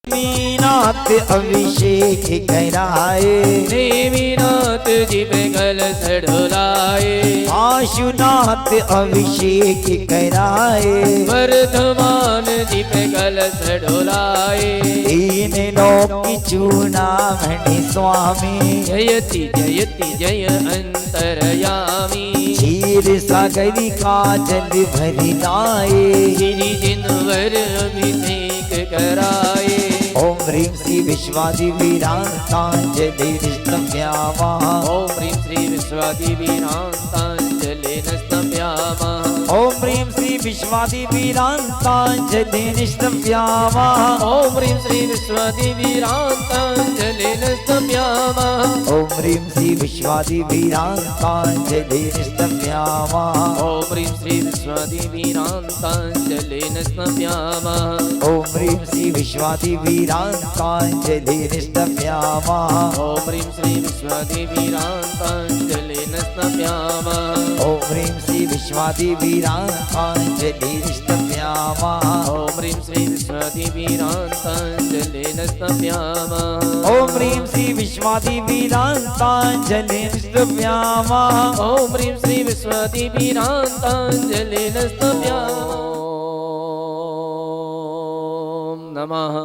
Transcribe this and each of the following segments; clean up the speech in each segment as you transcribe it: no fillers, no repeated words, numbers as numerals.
मीनाथ अभिषेक कराए, नेमिनाथ जी पे कलश ढुलाए, आशुनाथ अभिषेक कराए, वर्धमान जी पे कलश ढुलाए, तीन लोक चूड़ामणि स्वामी, जयति जयति जय अंतरयामी, क्षीर सागर का जल भरी लाए, गिरि जिनवर अभिषेक कराए। ओम ह्रीं श्री विश्वादिवीरांतांजलि नम्यामा, ओम ह्रीं श्री विश्वादिवीरांतांजलि नम्यामा, ओम ह्रीं श्री विश्वादिवीरांतांजलि नम्यामा, ओम ह्रीं श्री विश्वादिवीरांतांजलि नम्यामा, ओम ह्रीं श्री विश्वादिवीरांतांजलि नम्यामा, ओम ह्रीं श्री विश्वादिवीरांतांजलि नम्यामा, ओम ह्रीं श्री विश्वादिवीरांतांजलि नम्यामा, ओम ह्रीं श्री विश्वादिवीरांतांजलि नम्यामा, ओम ह्रीं श्री विश्वादिवीरांतांजलि नम्यामा, ओम ह्रीं श्री विश्वादिवीरांतांजलि नम्यामा, ओम ह्रीं श्री विश्वादिवीरांतांजलि नम्यामा, ओम ह्रीं श्री विश्वादिवीरांतांजलि नम्यामा। ओम नमः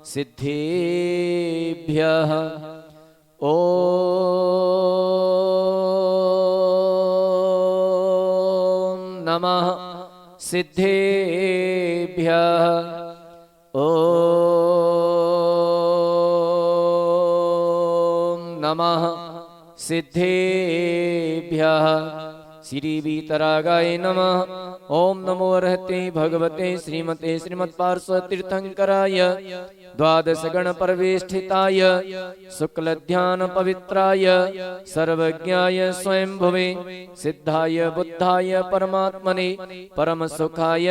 सिद्धेभ्यः। ओम नमः सिद्धेभ्यः। ओम नमः सिद्धेभ्यः। श्री वीतरागाय नमः। ओम नमो अर्हते भगवते श्रीमते श्रीमत्पार्श्व तीर्थंकराय द्वादश गण परवेष्ठिताय शुक्ल ध्यान पवित्राय सर्वज्ञाय स्वयंभुवे सिद्धाय बुद्धाय परमात्मने परम सुखाय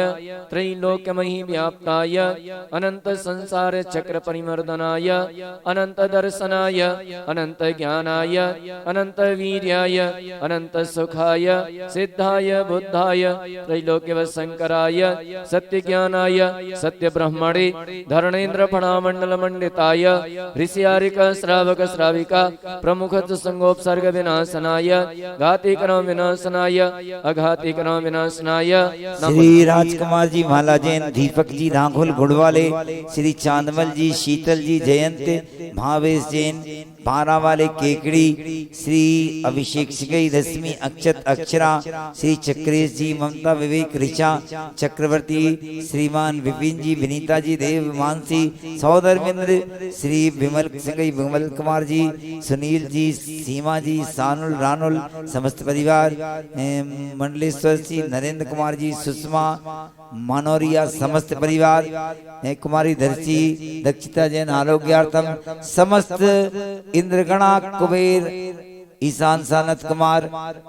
त्रैलोक्यमहि व्याप्ताय अनंत संसार चक्र परिमर्दनाय अनंत दर्शनाय अनंत ज्ञानाय अनंत वीर्याय अनंत सुखाय सिद्धाय बुद्धाय त्रैलोक्यवशंकराय सत्य ज्ञानाय सत्य ब्रह्मणे धरणेन्द्र फणामंडल मंडिताय ऋषियारिक श्रावक श्राविका प्रमुख संगोपसर्ग विनाशनाय घातिकरण विनाशनाय अघातिकरण विनाशनाय श्री राजकुमार जी माला जैन, दीपक जी राघुल गुड़वाले, श्री चांदमल जी, शीतल जी जयंत, भावेश जैन पारा वाले केकड़ी, श्री अभिषेक सिगई, रश्मि अक्षत अक्षरा, श्री चक्रेश जी, ममता विवेक ऋचा चक्रवर्ती, श्रीमान विपिन जी, विनीता जी, देव मानसी, सौधर्मेंद्र, श्री विमल सिंगई, विमल कुमार जी, सुनील जी, सीमा जी, सानुल रानुल, समस्त परिवार, मंडलेश्वर जी, नरेंद्र कुमार जी, सुषमा मनोरिया, समस्त परिवार, कुमारी धरसी, दक्षिता जैन आरोग्यार्थम, समस्त इंद्रगणा कुबेर, ईशान सानत कुमार,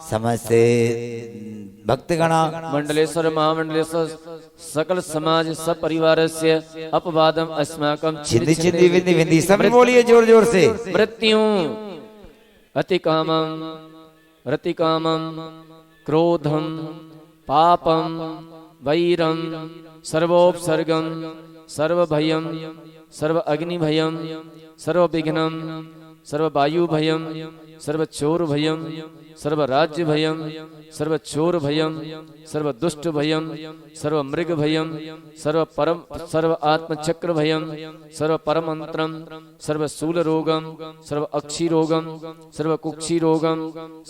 समस्त भक्तगणा, मंडलेश्वर महामंडलेश्वर सकल समाज सपरिवारस्य अपवादम अस्माकं छिंदी छिंदी विंदी विंदी, सब बोलिए जोर जोर से। मृत्यु अतिकामं रतिकामं क्रोधं पापं वैरं सर्वोपसर्गं सर्वभयं सर्व अग्निभयं सर्वविघ्नं सर्ववायुभयं सर्वचोरभयं सर्वराज्यभयं सर्वचोरभयं सर्वदुष्टभयं सर्वमृगभयं सर्वपरम सर्व आत्मचक्रभयं सर्वपरमन्त्रं सर्वशूलरोगं सर्व अक्षिरोगं सर्वकुक्षिरोगं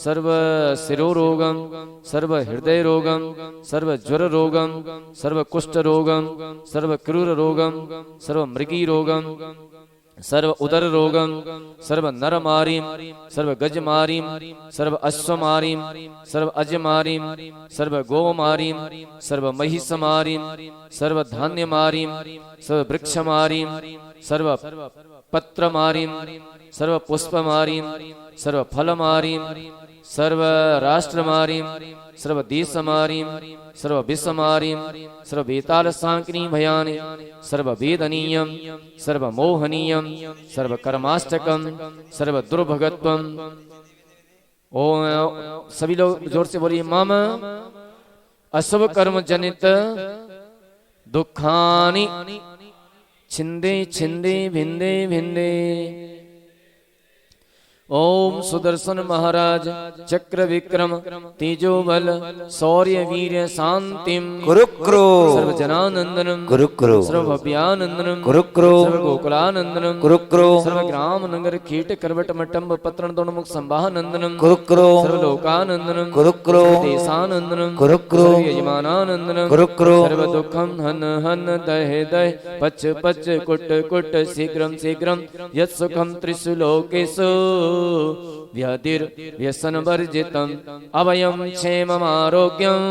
सर्वशिरोरोगं सर्वहृदयरोगं सर्वज्वररोगं सर्वकुष्ठरोगं सर्वक्रूररोगं सर्वमृगीरोगं सर्व उदर रोगम सर्व नर मारीम सर्व गज मारीम सर्व अश्व मारीम सर्व अज मारीम सर्व गो मारीम सर्व महिष मारीम सर्व धान्य मारीम सर्व वृक्ष मारीम सर्व पत्र मारीम सर्व पुष्प मारीम सर्व फल मारीम सर्व राष्ट्र मारीम सर्व देश मारीम सर्व विश्व मारीम सर्व बेताल सांकनी भयान सर्व वेदनीयम सर्व मोहनीयम सर्व कर्माष्टकम सर्व दुर्भगत्वम। ओ सभी लोग जोर से बोलिए। मम अशुभ कर्म जनित दुखानि छिंदे छिंदे भिंदे भिंदे। ओम सुदर्शन महाराज चक्र विक्रम तेजो बल शौर्य वीर्य शांतिम कुरुक्रो सर्वजनानंदनम कुरुक्रो सर्वभव्यानंदनम कुरुक्रो सर्वगोकुलानंदनम कुरुक्रो सर्वग्राम नगर कीट करवट मटम्ब पत्रण दोनमुख संवाहनंदनम कुरुक्रो सर्वलोकानंदनम कुरुक्रो देशानंदनम कुरुक्रो यजमानानंदनम कुरुक्रो सर्व दुखम हन हन दह दह पच पच कुट कुट शीघ्रम शीघ्रम यत् सुखम त्रिषु लोकेषु व्याधिर व्यसन वर्जितम अभयम क्षेममारोग्यम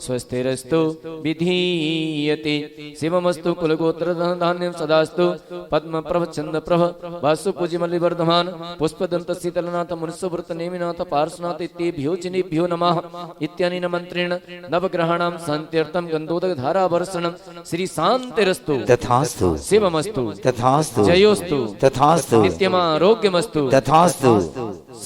स्वस्तिरस्तु विधीयते शिवमस्तु कुलगोत्र धान्यम सदास्तु पद्म प्रभ चंद प्रभ वासु पूजिमलि वर्धमान पुष्पदंत शीतलनाथ मुनिसुव्रत नेमिनाथ पार्श्वनाथ इत्येभ्यो जिनेभ्यो नमः इत्यानेन मंत्रेण नवग्रहाणां शान्त्यर्थं गन्धोदक धारा वर्षणं श्री शान्तिरस्तु तथास्तु शिवमस्तु तथास्तु जयोस्तु तथास्तु नित्यमारोग्यमस्तु तथास्तु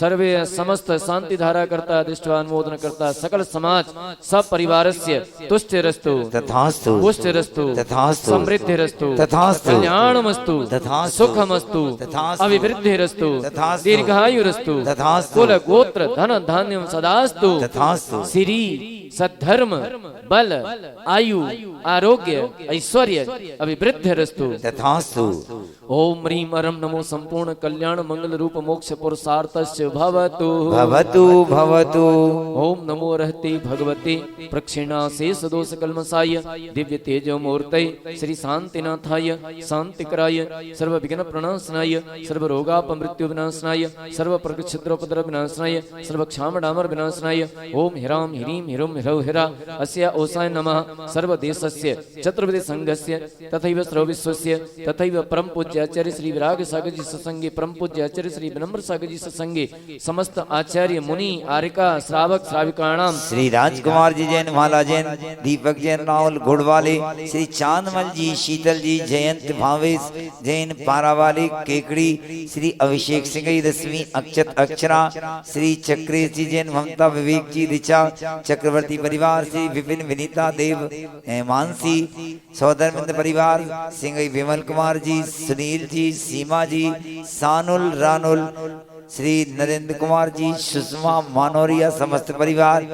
सर्वे समस्त शांति धारा करता दृष्टवा अनुमोदन करता सकल समाज सब परिवारस्य तुष्टिरस्तु तथास्तु पुष्टिरस्तु तथास्तु समृद्धिरस्तु तथास्तु कल्याणमस्तु तथास्तु सुखमस्तु तथास्तु अभिवृद्धिरस्तु तथास्तु दीर्घायुरस्तु तथास्तु कुल गोत्र धन धान्यम सदास्तु तथास्तु श्री सद्धर्म बल आयु आरोग्य ऐश्वर्य अभिवृद्धिरस्तु तथास्तु ओम ह्रीं अरं नमो संपूर्ण कल्याण मंगल रूप मोक्ष पुरुषार्थस्य भवतु भवतु भवतु। ओम नमो रहते भगवते प्रक्षिणा शेष दोष कल्मसाय दिव्य तेजो मूर्तये श्री शांतिनाथाय शांतिकराय सर्व विघ्न प्रणाशनाय सर्व रोगापमृत्यु विनाशनाय सर्व प्रक्षिद्रोपद्रव विनाशनाय सर्व क्षामडामर विनाशनाय ओम हिरां ह्रीं हिरुं हिरौ हिरा अस्य ओसाय नमः सर्व देशस्य चतुर्विध संघस्य तथैव सर्व विश्वस्य तथैव परम पूज्य आचार्य श्री विराग सागर जी सत्संगी परम पूज्य आचार्य श्री विनम्र सागर जी सत्संगी समस्त आचार्य मुनि आरिका श्रावक श्राविकाणाम श्री राजकुमार जी जैन माला जैन दीपक जैन राहुल गुड़वाले श्री चांदमल जी शीतल जी जयंत भावेश जैन पारावाले केकड़ी श्री अभिषेक सिंह रश्मि अक्षत अक्षरा श्री चक्रेश जी जैन ममता विवेक जी ऋचा चक्रवर्ती परिवार श्री विपिन विनीता देव मानसी सौदरमिंद परिवार सिंह विमल कुमार जी सुनील जी सीमा जी सानुल रानुल श्री नरेंद्र कुमार जी सुषमा मानोरिया समस्त परिवार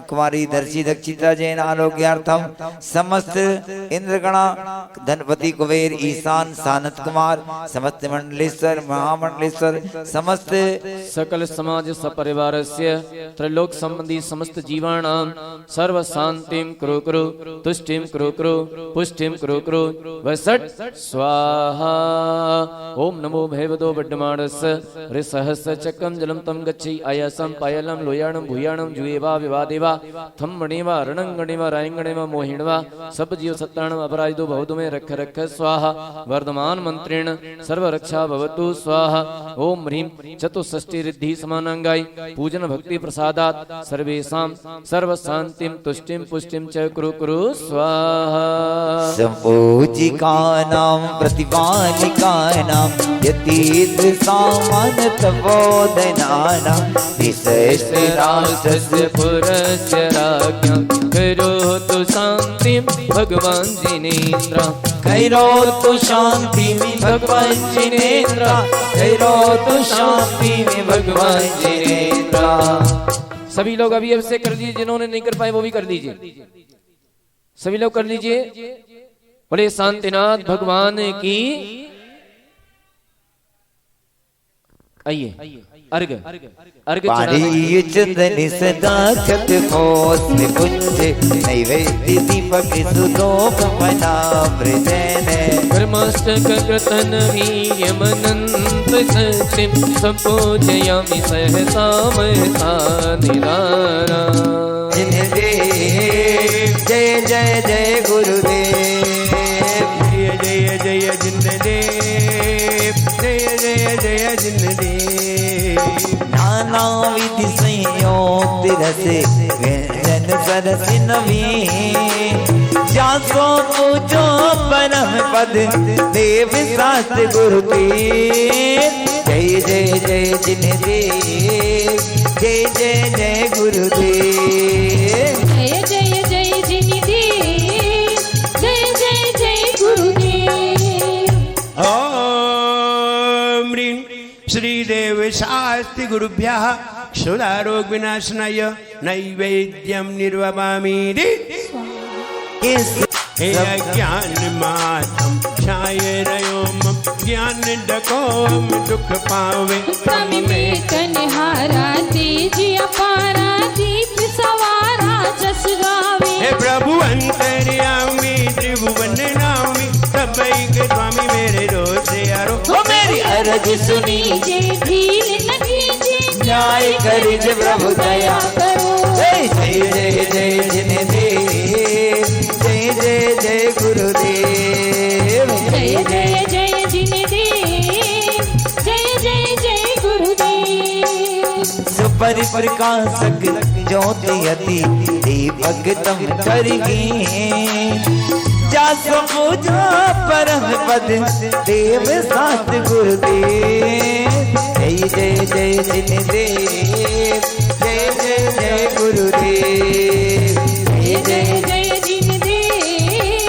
कुमारी दर्शी दक्षिता जैन आरोग्यार्थम समस्त इंद्रगणा धनपति कुबेर ईशान सानत कुमार समस्त मंडलेश्वर महामंडलेश्वर समस्त सकल समाज सपरिवारस्य त्रैलोक संबंधी समस्त जीवाणां सर्व शांतिं कुरु कुरु तुष्टिं कुरु कुरु पुष्टिं कुरु कुरु वसट स्वाहा। ओम नमो भैवदो वड्डमाणस्य ऋसहस चक्रम जलम तम गच्छि आयासम पायलम लोयाणम भूयाणम जुएवा विवादेवा थम मणिवा रणंगणिवा रायंगणिवा मोहिणवा सब जीव सत्ताणम अपराजितो भवतु में रख रख स्वाहा। वर्धमान मंत्रेण सर्व रक्षा भवतु स्वाहा। ओम ह्रीं चतुष्षष्टि रिद्धि समानांगाय पूजन भक्ति प्रसादात् सर्वेषां सर्व शांतिं तुष्टिं पुष्टिं च कुरु कुरु स्वाहा। संपूजिकानां प्रतिपालिकानां यतीन्द्र सामान तपोधनानां विशेषराष्ट्रस्य पुरस्य राज्ञां करोतु शान्तिं भगवान् जिनेन्द्र करोतु शांति में भगवान जिनेन्द्र करोतु शांति में भगवान जिनेन्द्र। सभी लोग अभी से कर लीजिए, जिन्होंने नहीं कर पाए वो भी कर लीजिए, सभी लोग कर लीजिए। बोले शांतिनाथ भगवान की। आइए अर्घ अर्घ पारी चंदन सदा खत खोस पुंज नैवेद्य दीपक सुदोप बना मृदन कर्मस्तक कृतन वीर्यमनंत सत्यं संपूजयामि सहसा महसा निरारा। जय जय जय गुरुदेव जय जय जय जिनदेव जय जय जय जिनदेव। नाना विधि संयोग रस व्यंजन सरस नवीन जासो पूजो परम पद देव शास्त्र गुरुदेव। जय जय जय जिनदेव जय जय जय गुरुदेव। जय जय जय जिनदेव जय जय जय गुरुदेव। श्रीदेव शास्ति गुरुभ्यः क्षुधारोग विनाशनाय नैवेद्यं निर्ववामि ज्ञान मातम छायरयोम ज्ञान डकोम दुख पावे तम में कन्हारा तेज अपारा दीप सवारा जस गावे। हे प्रभु अंतर्यामी त्रिभुवन नामी सबई के स्वामी मेरे रोसे यारो ओ मेरी अरज सुनी जे ढील न कीजे न्याय करिज प्रभु दया करो। जय जय जय जय जिनदेव जय जय जय गुरुदेव जय जय जय जिनदेव जय जय जय गुरुदेव। सुपरि प्रकाशक ज्योति अति दीपक तम करगी जासो पूजा परम पद देव सात गुरुदेव जय जय जय जिनदेव जय जय जय गुरुदेव जय जय जय जिनदेव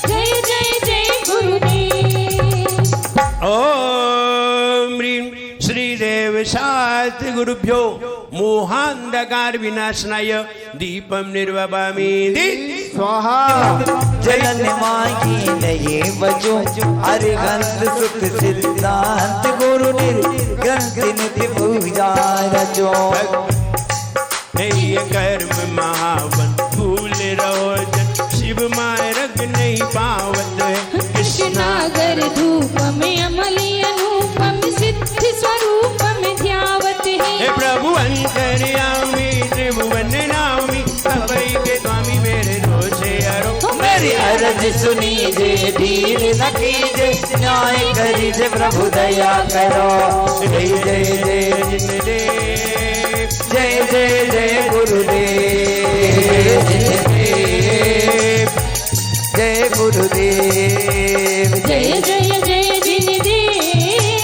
जय जय जय गुरुदेव। ओम ह्रीं श्रीदेव शास्ति गुरुभ्यो मोहांधकार विनाशनाय दीपम निर्ववामि स्वाहा जनन माही नये बजो अरिहंत सुख सिद्धांत गुरु निर्ग्रंथ नित्य पूजा रचो नहीं कर्म महावन भूल रहो जन शिव मार्ग नहीं पावत है कृष्णागर धूप में अमली अनूपम सिद्ध स्वरूप में ध्यावत हे है। प्रभु अंतर्यामी त्रिभुवन नामी सबई के स्वामी मेरे रोसे यारो मेरी अरज सुनी जे ढील न कीजे न्याय करिजे प्रभु दया करो जय जय जय जिनदेव जय जय जय गुरुदेव जय गुरुदेव जय जय जय जिनदेव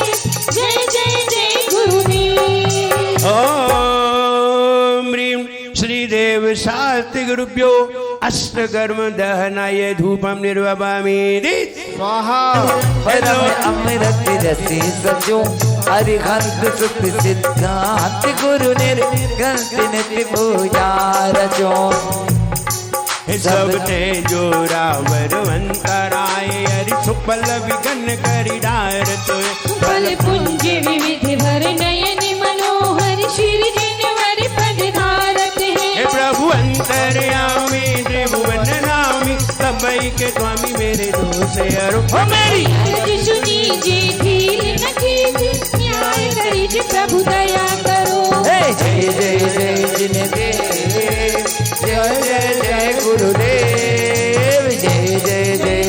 जय जय जय गुरुदेव। ओम ह्रीं श्रीदेव शास्ति गुरुभ्यो अष्टकर्म दहनाय धूपम निर्ववामि स्वाहा परम अमृत रसी सजो अरिहंत सुख सिद्धांत गुरु निर्ग्रंथ नित्य पूजा रचो सब ते जो रावर अंतराय हरि सुपल विघन करि डार तो फल पुंज विविध भर नयन मनोहर श्री जिनवर पद धारत हे है। प्रभु अंतर्यामी त्रिभुवन नामी सबई के स्वामी मेरे दोष हरो मेरी अर्ज सुनी जे ढील न कीजे न्याय करिजे प्रभु दया करो। जय जय जय जय जिनदेव जय जय जय गुरुदेव जय जय जय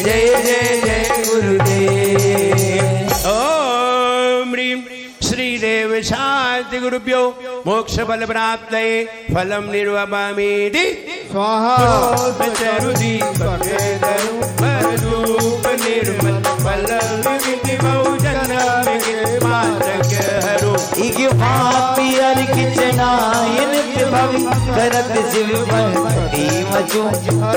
जय जय जय गुरुदेव। ओम ह्रीं श्रीदेव शास्ति गुरुभ्यो मोक्ष बल प्राप्त फलम निर्ववामि स्वाहा चरुदीपक निर्मल फल विधि बहुजन मातक हरो इग पापी अर किचनायन भवि करत शिव भक्ति मचो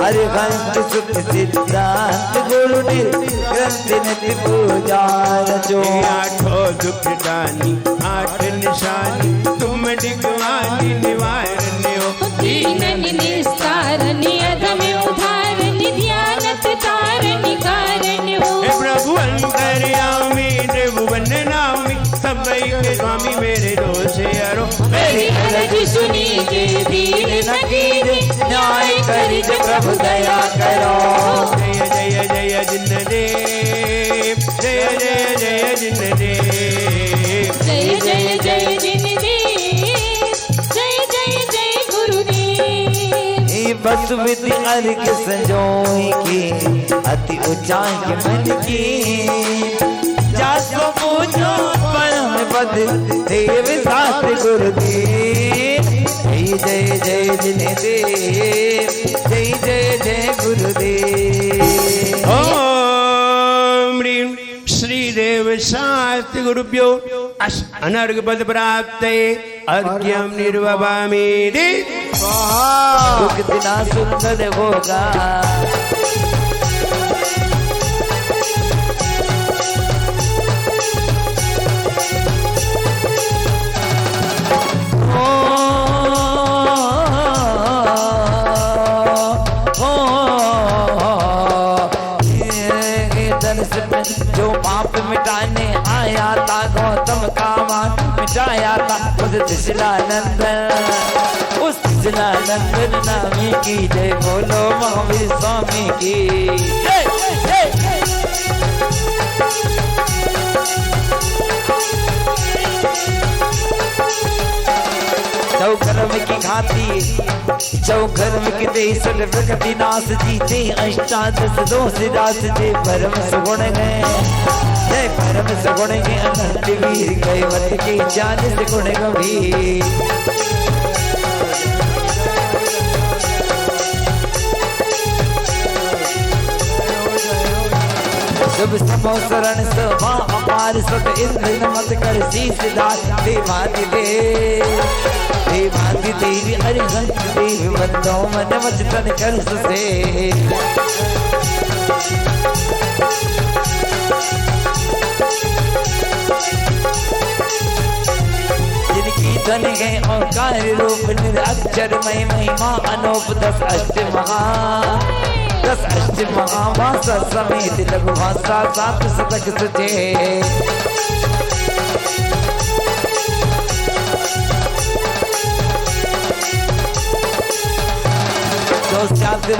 अरिहंत सुख सिद्धांत गुरु निर्ग्रंथ नित्य पूजा रचो आठो दुख दानी आठ निशानी तुम डिगवानी निवारण हो दीनन निस्तारन अधम उधारन ध्यानत तारन कारण हो। हे प्रभु अंतर्यामी त्रिभुवन नामी सबई के स्वामी मेरे दोष हरो मेरी अर्ज सुनी जे ढील न कीजे न्याय करिजे प्रभु दया करो जय जय जय जिनदेव जय जय जय जिनदेव जय जय जय जिनदेव जय जय जय गुरुदेव। बस विधि अर्घ संजोई की अति ऊंचाई के मन की जासो पूजो परम पद देव सात गुरुदेव जय जय जय जिनदेव जय जय जय गुरुदेव। ओम ह्रीं श्रीदेव शास्ति गुरुभ्यो अनर्घ पद प्राप्त अर्घ्यम निर्ववामि स्वाहा कितना सुंदर होगा में जो पाप मिटाने आया था गौतम का मान मिटाया था उस त्रिशूलानंदन उस त्रिशूलानंदन नामी की जय बोलो महावीर स्वामी की जय जय। चौकर्म की घाती चौकर्म की देश प्रकृति नाश जीते अष्टादश दोष दास जय परम सुगुण गए जय परम सुगुण के अनंत वीर कैवट के 40 गुण गंभीर शुभ समो शरण सभा अपार सत इंद्र नमत कर शीश दास देवादि देवादि देवी अरिहंत देव बंदो मन वचन कर सुसे जिनकी धन है ओंकार रूप निरक्षर मय महिमा अनूप 10 अष्ट महाभाषा समेत लघु भाषा 7 शतक सुचे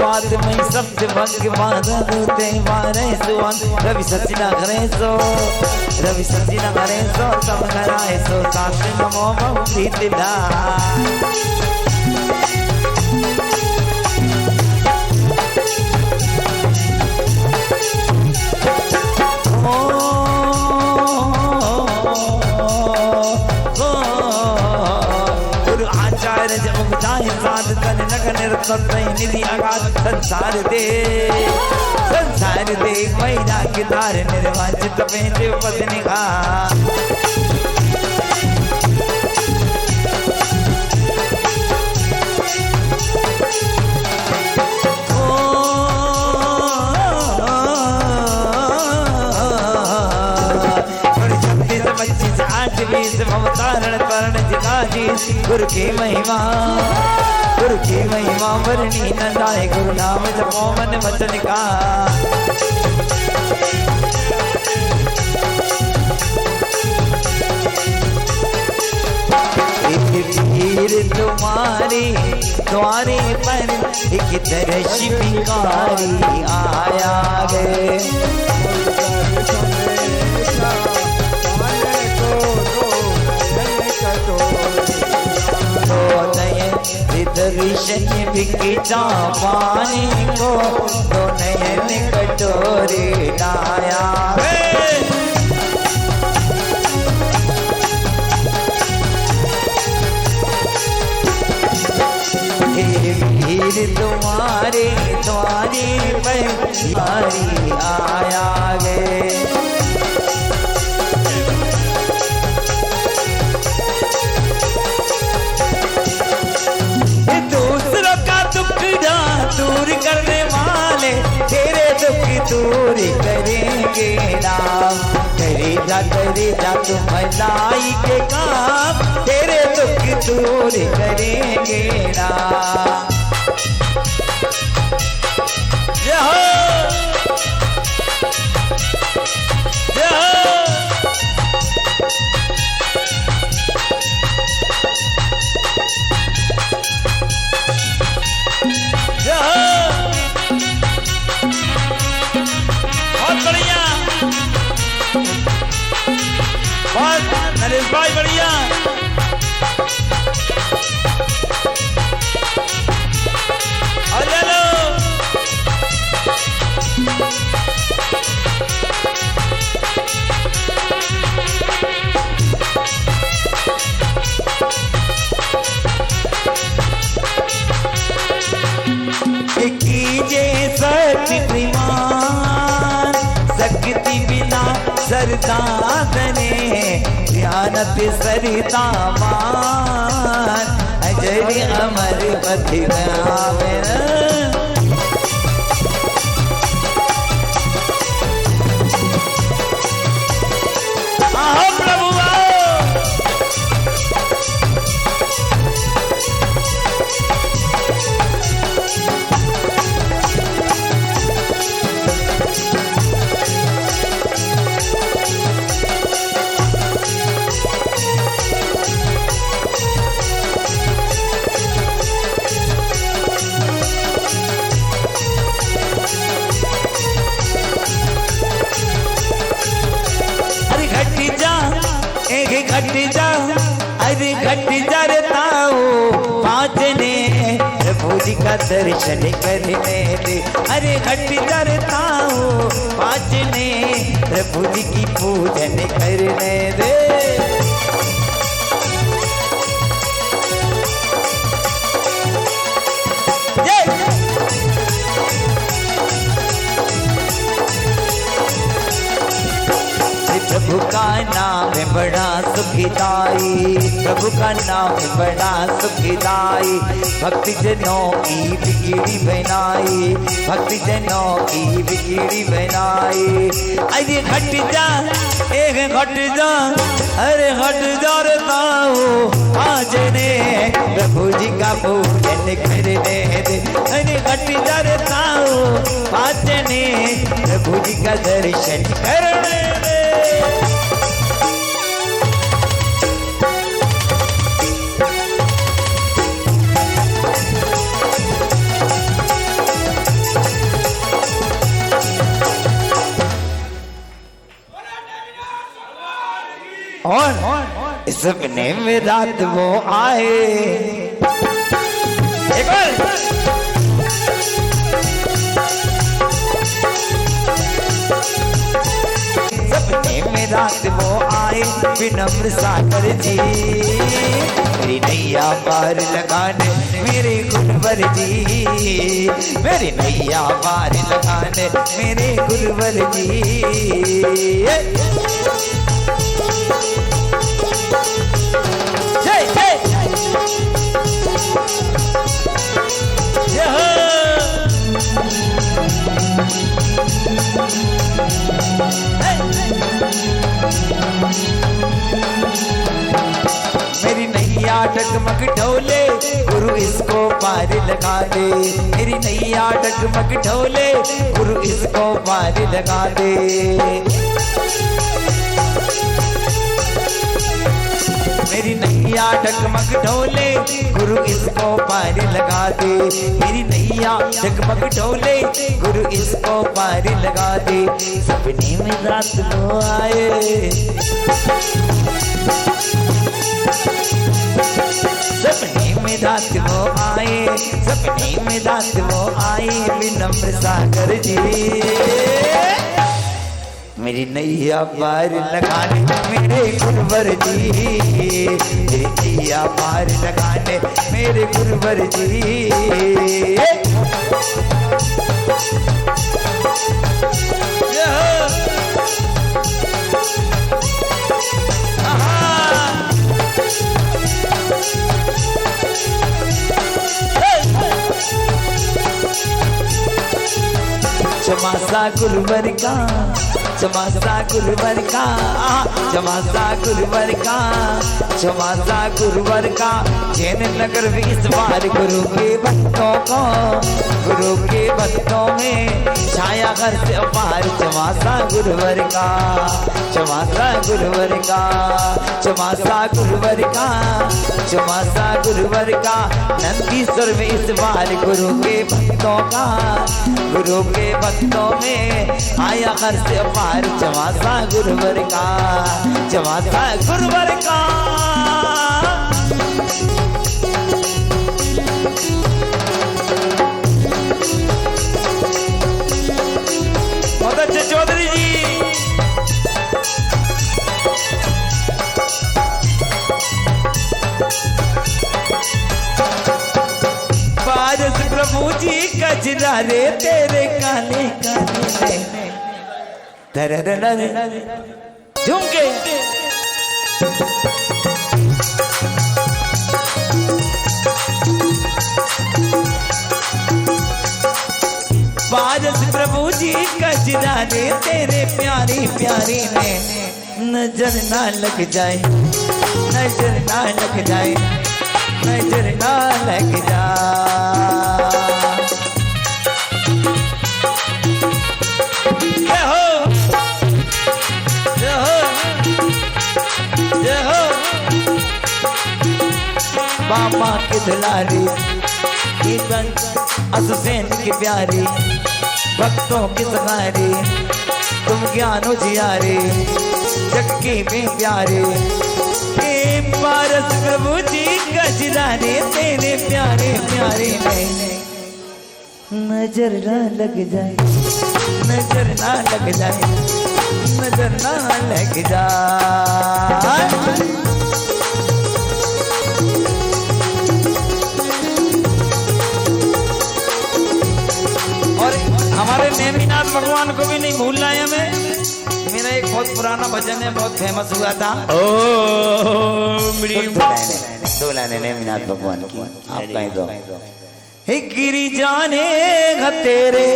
बात में शब्द भंग मारते मारे सुवन रवि सचिना करे सो तम कराए सो साथ नमो प्रीतिदा साध तन नगन रत्न निधि आगात संसार दे मैना के दार निर्वाचित पेंटे पत्नी का ममतारण करण जिगाजी गुरु की महिमा वर्णी न जाए गुरु नाम जपो मन वचन का वीर तुम्हारे द्वारे पर एक तरह शिकारी आया गे दर्शन बिकता पानी को तो नयन कटोरे लाया वीर तुम्हारे द्वारे पर आया गे दूर करने वाले तेरे दुख दूर करेंगे राम करे जा तुम लाई के काम तेरे दुख दूर करेंगे राम जय हो जय हो नरेश भाई बढ़िया हेलो कीजे सच विमान शक्ति बिना सरदा दने ध्यानत सरिता मान अजय अमर पति प्रभु घट जरता हो पाँचने प्रभु जी का दर्शन करने दे। अरे घट जरता हो पाँचने प्रभु जी की पूजन करने दे। प्रभु का नाम है बड़ा सुखदाई, प्रभु का नाम है बड़ा सुखदाई। भक्ति जनों की बिगड़ी बनाई, भक्ति जनों की बिगड़ी बनाई। अरे घट जा एक घट जा, अरे घट जरता हो आज ने प्रभु जी का पूजन करने दे। अरे घट जरता हो आज ने प्रभु जी का दर्शन करने दे। और सपने में रात वो आए, एक और सपने में रात वो आए विनम्र सागर जी। मेरी नैया पार लगाने मेरे गुरुवर जी, मेरी नैया पार लगाने मेरे गुरुवर जी। मेरी नैया डगमग ढोले गुरु इसको पार लगा दे। मेरी नैया डगमग ढोले गुरु इसको पार लगा दे। मेरी नैया डगमग ढोले गुरु इसको पार लगा दे। मेरी नैया डगमग ढोले गुरु इसको पार लगा दे। सपने में रात वो आए, सपने में रात वो आए, सपने में रात वो आए विनम्र सागर जी। मेरी नैया पार लगाने मेरे गुरुवर जी, मेरी नैया पार लगाने मेरे गुरुवर जी। चमासा गुरुवर का, चमासा गुरुवर का, चमासा गुरुवर का, चमासा गुरुवर का। जैन नगर में इस बार गुरु के भक्तों को, गुरु के भक्तों में छाया घर से अपार। चमासा गुरुवर का, चमासा गुरुवर का, चमासा गुरुवर का, चमासा गुरुवर का। नंदीश्वर में इस बार गुरु के भक्तों का, गुरु के भक्तों में आया घर से पार। चमासा गुरुवर का, चमासा गुरुवर का। बहुत अच्छे चौधरी जी। पारस प्रभु जी कजरा रे तेरे काले काले झुमके। पारस प्रभु जी कजरा रे तेरे प्यारी प्यारी ने नजर ना लग जाए, नजर ना लग जाए, नजर ना लग जाए। बाबा के दुलारी कीर्तन असुसैन की प्यारी, भक्तों के सहारे तुम ज्ञानो जियारे, जग के में प्यारे। पारस प्रभु जी गजरारे तेरे प्यारे प्यारे नैने नजर ना लग जाए, नजर ना लग जाए, नजर ना लग जाए। और हमारे नेमिनाथ भगवान को भी नहीं भूलना है हमें। मेरा एक बहुत पुराना भजन है, बहुत फेमस हुआ था। दो लाइनें नेमिनाथ भगवान की, आप कहीं दो। हे गिरी जाने तेरे,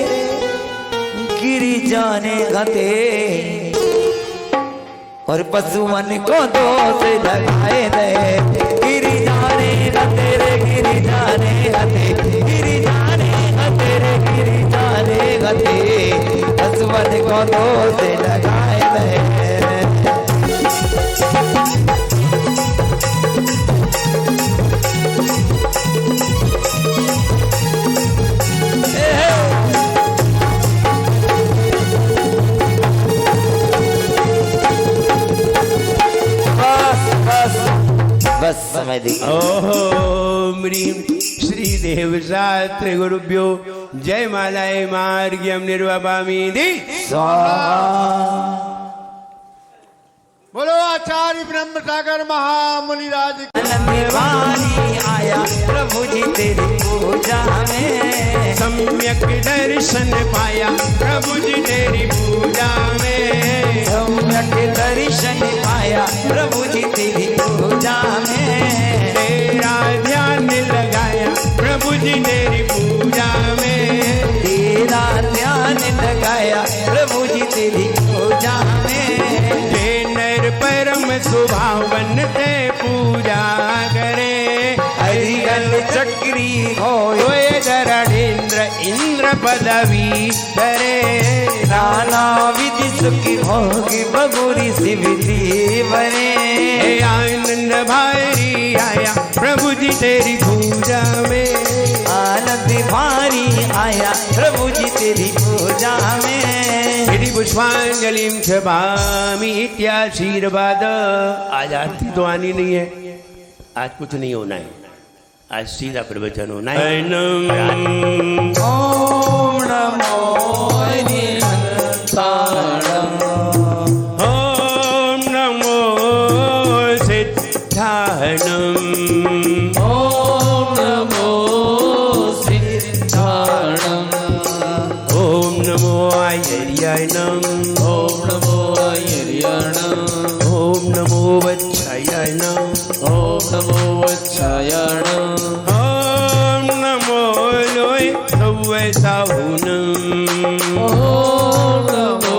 गिरी जाने तेरे, और पशु मन को दोष लगाए दे। गिरी जाने तेरे, गिरी जाने तेरे, गिरी जाने तेरे, गिरी जाने तेरे, पशु मन को दोष लगाए दे। बस समय देखिए। ओम ह्रीं श्री देव शास्त्र गुरुभ्यो जय मालाए मार्ग्यम निर्वापामि दी। बोलो आचार्य ब्रह्म सागर महामुनिराज वाणी आया प्रभु जी तेरी पूजा में, सम्यक दर्शन पाया प्रभु जी तेरी पूजा में। सम्यक दर्शन पाया प्रभु जी तेरी पूजा में। तेरा ध्यान लगाया प्रभु जी तेरी पूजा में। तेरा ध्यान लगाया प्रभु जी तेरी पूजा में। परम सुभावन ते पूजा करे, हरिगल चक्री हो गरुड़ेंद्र इंद्र पदवी करे। नाना विधि सुखी भोगी बबूरी सिविधि बने। आनंद भारी आया प्रभु जी तेरी पूजा में। आनंद भारी आया प्रभु जी तेरी पूजा में। यदि पुष्पांजलिम क्षमामि इत्याशीर्वाद। आज आरती तो आनी नहीं है, आज कुछ नहीं होना है, आज सीधा प्रवचन होना है। ओम नमो हरिहंताणं, ओम नमो सिद्धाणं, ओम नमो सिद्धाणं, ओम नमो आयर्याणं, ओम नमो आयर्याणं, ओम नमो वत्सायणं, ओम नमो वत्सायणं, ओम नमो लोय सव्वसाहुनं, ओम नमो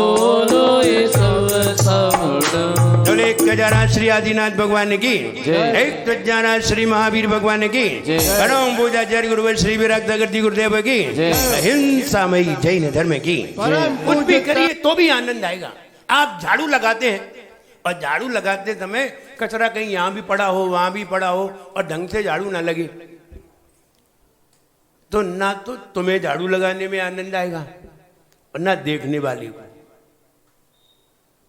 लोय सव्वसाहुनं। बोले एक गजारा श्री आदिनाथ भगवान की, जय। एक गजारा श्री महावीर भगवान की, जय। परम पूजाचार्य गुरुवर श्री विरागदगर्ती गुरुदेव की, जय। अहिंसामयी जैन धर्म की। कुछ भी करिए तो भी आनंद आएगा। आप झाड़ू लगाते हैं और झाड़ू लगाते समय कचरा कहीं यहाँ भी पड़ा हो वहां भी पड़ा हो और ढंग से झाड़ू ना लगे तो ना तो तुम्हें झाड़ू लगाने में आनंद आएगा और ना देखने वाले को।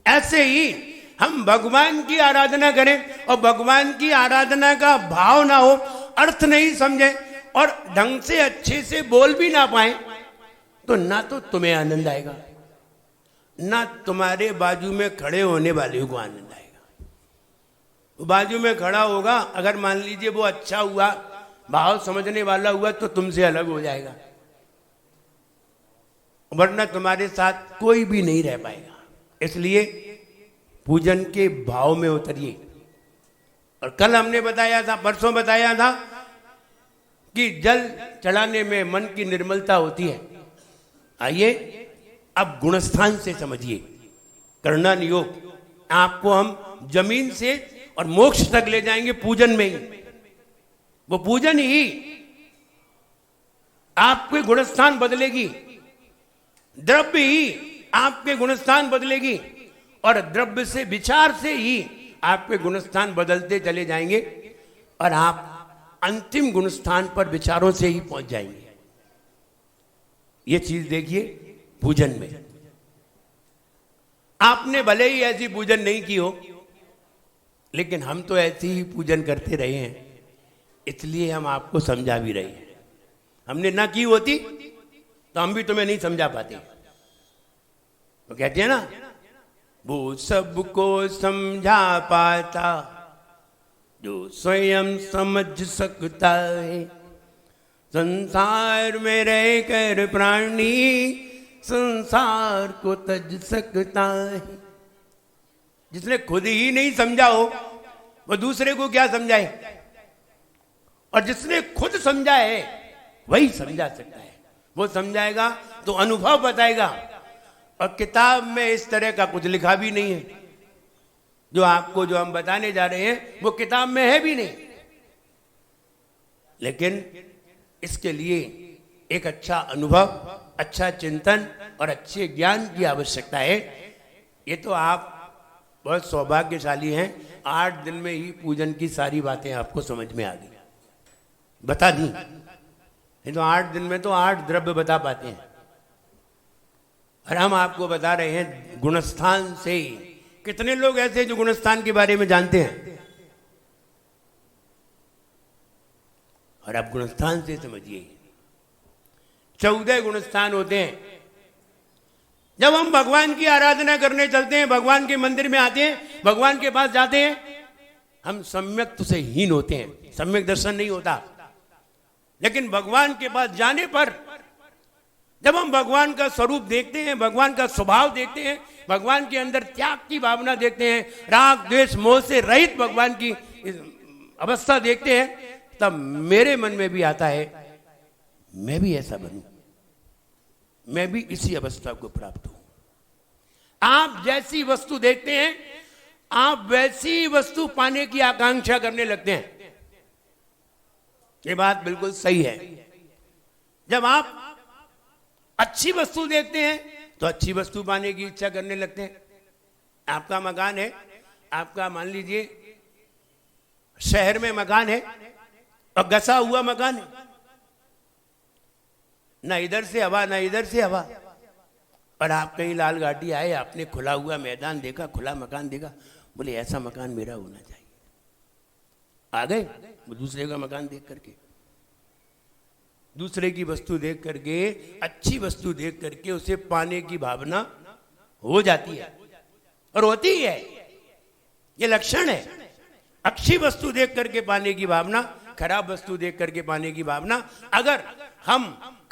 ऐसे ही हम भगवान की आराधना करें और भगवान की आराधना का भाव ना हो, अर्थ नहीं समझे और ढंग से अच्छे से बोल भी ना पाए तो ना तो तुम्हें आनंद आएगा ना तुम्हारे बाजू में खड़े होने वाले को आनंद आएगा। बाजू में खड़ा होगा, अगर मान लीजिए वो अच्छा हुआ, भाव समझने वाला हुआ तो तुमसे अलग हो जाएगा, वरना तुम्हारे साथ कोई भी नहीं रह पाएगा। इसलिए पूजन के भाव में उतरिए। और कल हमने बताया था, परसों बताया था कि जल चढ़ाने में मन की निर्मलता होती है। आइए अब गुणस्थान से समझिए। करणान योग आपको हम जमीन से और मोक्ष तक ले जाएंगे पूजन में ही। वो पूजन ही आपके गुणस्थान बदलेगी, द्रव्य ही आपके गुणस्थान बदलेगी और द्रव्य से विचार से ही आपके गुणस्थान बदलते चले जाएंगे और आप अंतिम गुणस्थान पर विचारों से ही पहुंच जाएंगे। ये चीज देखिए पूजन में। आपने भले ही ऐसी पूजन नहीं की हो, लेकिन हम तो ऐसे ही पूजन करते रहे हैं, इसलिए हम आपको समझा भी रहे हैं। हमने ना की होती तो हम भी तुम्हें नहीं समझा पाते। तो कहते हैं ना, वो सबको समझा पाता जो स्वयं समझ सकता है। संसार में रहकर प्राणी संसार को तज सकता है। जिसने खुद ही नहीं समझा हो वो दूसरे को क्या समझाए, और जिसने खुद समझा है वही समझा सकता है। वो समझाएगा तो अनुभव बताएगा, और किताब में इस तरह का कुछ लिखा भी नहीं है। जो आपको जो हम बताने जा रहे हैं वो किताब में है भी नहीं। लेकिन इसके लिए एक अच्छा अनुभव, अच्छा चिंतन और अच्छे ज्ञान की आवश्यकता है। ये तो आप बहुत सौभाग्यशाली हैं, 8 दिन में ही पूजन की सारी बातें आपको समझ में आ गई, बता दी। ये तो 8 दिन में तो 8 द्रव्य बता पाते हैं, और हम आपको बता रहे हैं गुणस्थान से। कितने लोग ऐसे जो गुणस्थान के बारे में जानते हैं? और आप गुणस्थान से समझिए, 14 गुणस्थान होते हैं। जब हम भगवान की आराधना करने चलते हैं, भगवान के मंदिर में आते हैं, भगवान के पास जाते हैं, हम सम्यक से हीन होते हैं, सम्यक दर्शन नहीं होता। लेकिन भगवान के पास जाने पर जब हम भगवान का स्वरूप देखते हैं, भगवान का स्वभाव देखते हैं, भगवान के अंदर त्याग की भावना देखते हैं, राग द्वेष मोह से रहित भगवान की अवस्था देखते हैं, तब मेरे मन में भी आता है मैं भी ऐसा बनूं, मैं भी इसी अवस्था को प्राप्त हूं। आप जैसी वस्तु देखते हैं, आप वैसी वस्तु पाने की आकांक्षा करने लगते हैं। ये बात बिल्कुल सही है। जब आप अच्छी वस्तु देखते हैं तो अच्छी वस्तु पाने की इच्छा करने लगते हैं। आपका मकान है, आपका मान लीजिए शहर में मकान है और गसा हुआ मकान है, ना इधर से हवा ना इधर से हवा, और आप कहीं लाल घाटी आए, आपने खुला हुआ मैदान देखा, खुला मकान देखा, बोले ऐसा मकान मेरा होना चाहिए। आ गए वो दूसरे का मकान देख करके, दूसरे की वस्तु देख करके, अच्छी वस्तु देख करके उसे पाने की भावना हो जाती है, और होती ही है। ये लक्षण है। अच्छी वस्तु देख करके पाने की भावना, खराब वस्तु देख करके पाने की भावना। अगर हम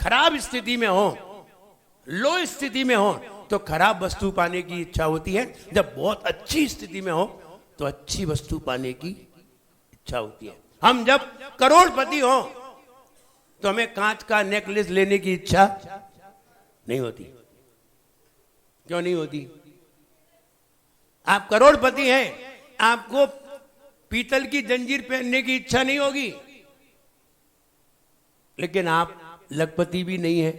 खराब स्थिति में हो, लो स्थिति में हो, तो खराब वस्तु पाने की इच्छा होती है। जब बहुत अच्छी स्थिति में हो तो अच्छी वस्तु पाने की इच्छा होती है। हम जब करोड़पति हो तो हमें कांच का नेकलेस लेने की इच्छा नहीं होती। क्यों नहीं होती? आप करोड़पति हैं, आपको पीतल की जंजीर पहनने की इच्छा नहीं होगी। लेकिन आप लखपति भी नहीं है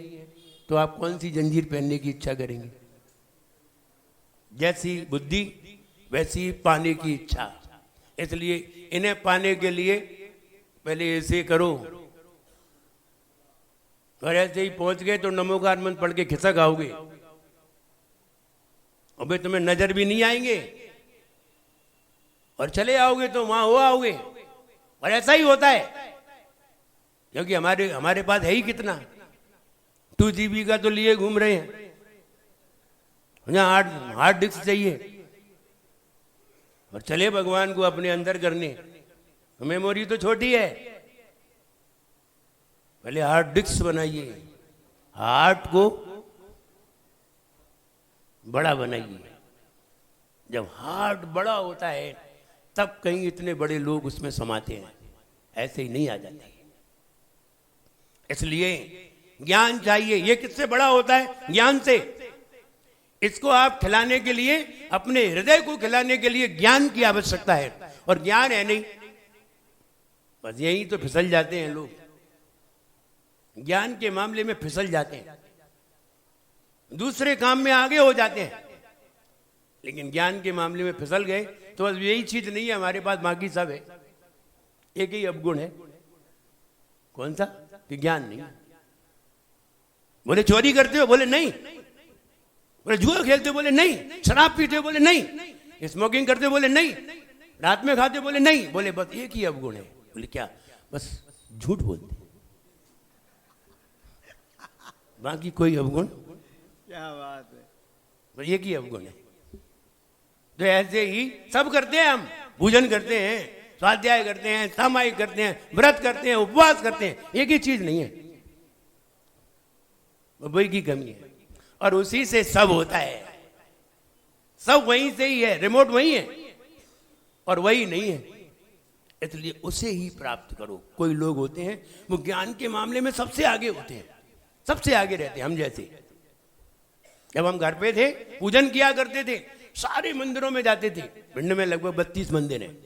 तो आप कौन सी जंजीर पहनने की इच्छा करेंगे? जैसी बुद्धि वैसी पाने की इच्छा। इसलिए इन्हें पाने के लिए पहले ऐसे करो, और ऐसे ही पहुंच गए तो नमोकार मंत्र पढ़ के खिसक आओगे, और भाई तुम्हें नजर भी नहीं आएंगे, और चले आओगे तो वहां हो आओगे। और ऐसा ही होता है, क्योंकि हमारे पास है ही कितना, 2 GB का तो लिए घूम रहे हैं, यहाँ हार्ड डिस्क चाहिए, और चले भगवान को अपने अंदर करने, तो मेमोरी तो छोटी है। पहले हार्ड डिस्क बनाइए, हार्ट को बड़ा बनाइए। जब हार्ट बड़ा होता है तब कहीं इतने बड़े लोग उसमें समाते हैं, ऐसे ही नहीं आ जाते। इसलिए ज्ञान चाहिए। ये किससे बड़ा होता है? ज्ञान से। इसको आप खिलाने के लिए, अपने हृदय को खिलाने के लिए ज्ञान की आवश्यकता है, और ज्ञान है नहीं, बस यही तो फिसल जाते हैं लोग। ज्ञान के मामले में फिसल जाते हैं, दूसरे काम में आगे हो जाते हैं, लेकिन ज्ञान के मामले में फिसल गए तो बस यही चीज नहीं है हमारे पास, बाकी सब है। एक ही अवगुण है, कौन सा? कि ज्ञान नहीं। बोले चोरी करते हो? बोले नहीं। बोले जुआ खेलते हो? बोले नहीं। शराब पीते हो? बोले नहीं। स्मोकिंग करते हो? बोले नहीं। रात में खाते? बोले नहीं। बोले बस एक ही अवगुण है। बोले क्या? बस झूठ बोलते, बाकी कोई अवगुण। क्या बात है। बस एक ही अवगुण है। तो ऐसे ही सब करते हैं हम, पूजन करते हैं, स्वाध्याय करते हैं, सामायिक करते हैं, व्रत करते हैं, उपवास करते हैं, एक ही चीज नहीं है, वही की कमी है। और उसी से सब होता है, सब वहीं से ही है, रिमोट वही है और वही नहीं है, इसलिए उसे ही प्राप्त करो। कोई लोग होते हैं वो ज्ञान के मामले में सबसे आगे होते हैं, सबसे आगे रहते हैं। हम जैसे जब हम घर पे थे पूजन किया करते थे, सारे मंदिरों में जाते थे। भिंड में लगभग 32 मंदिर हैं,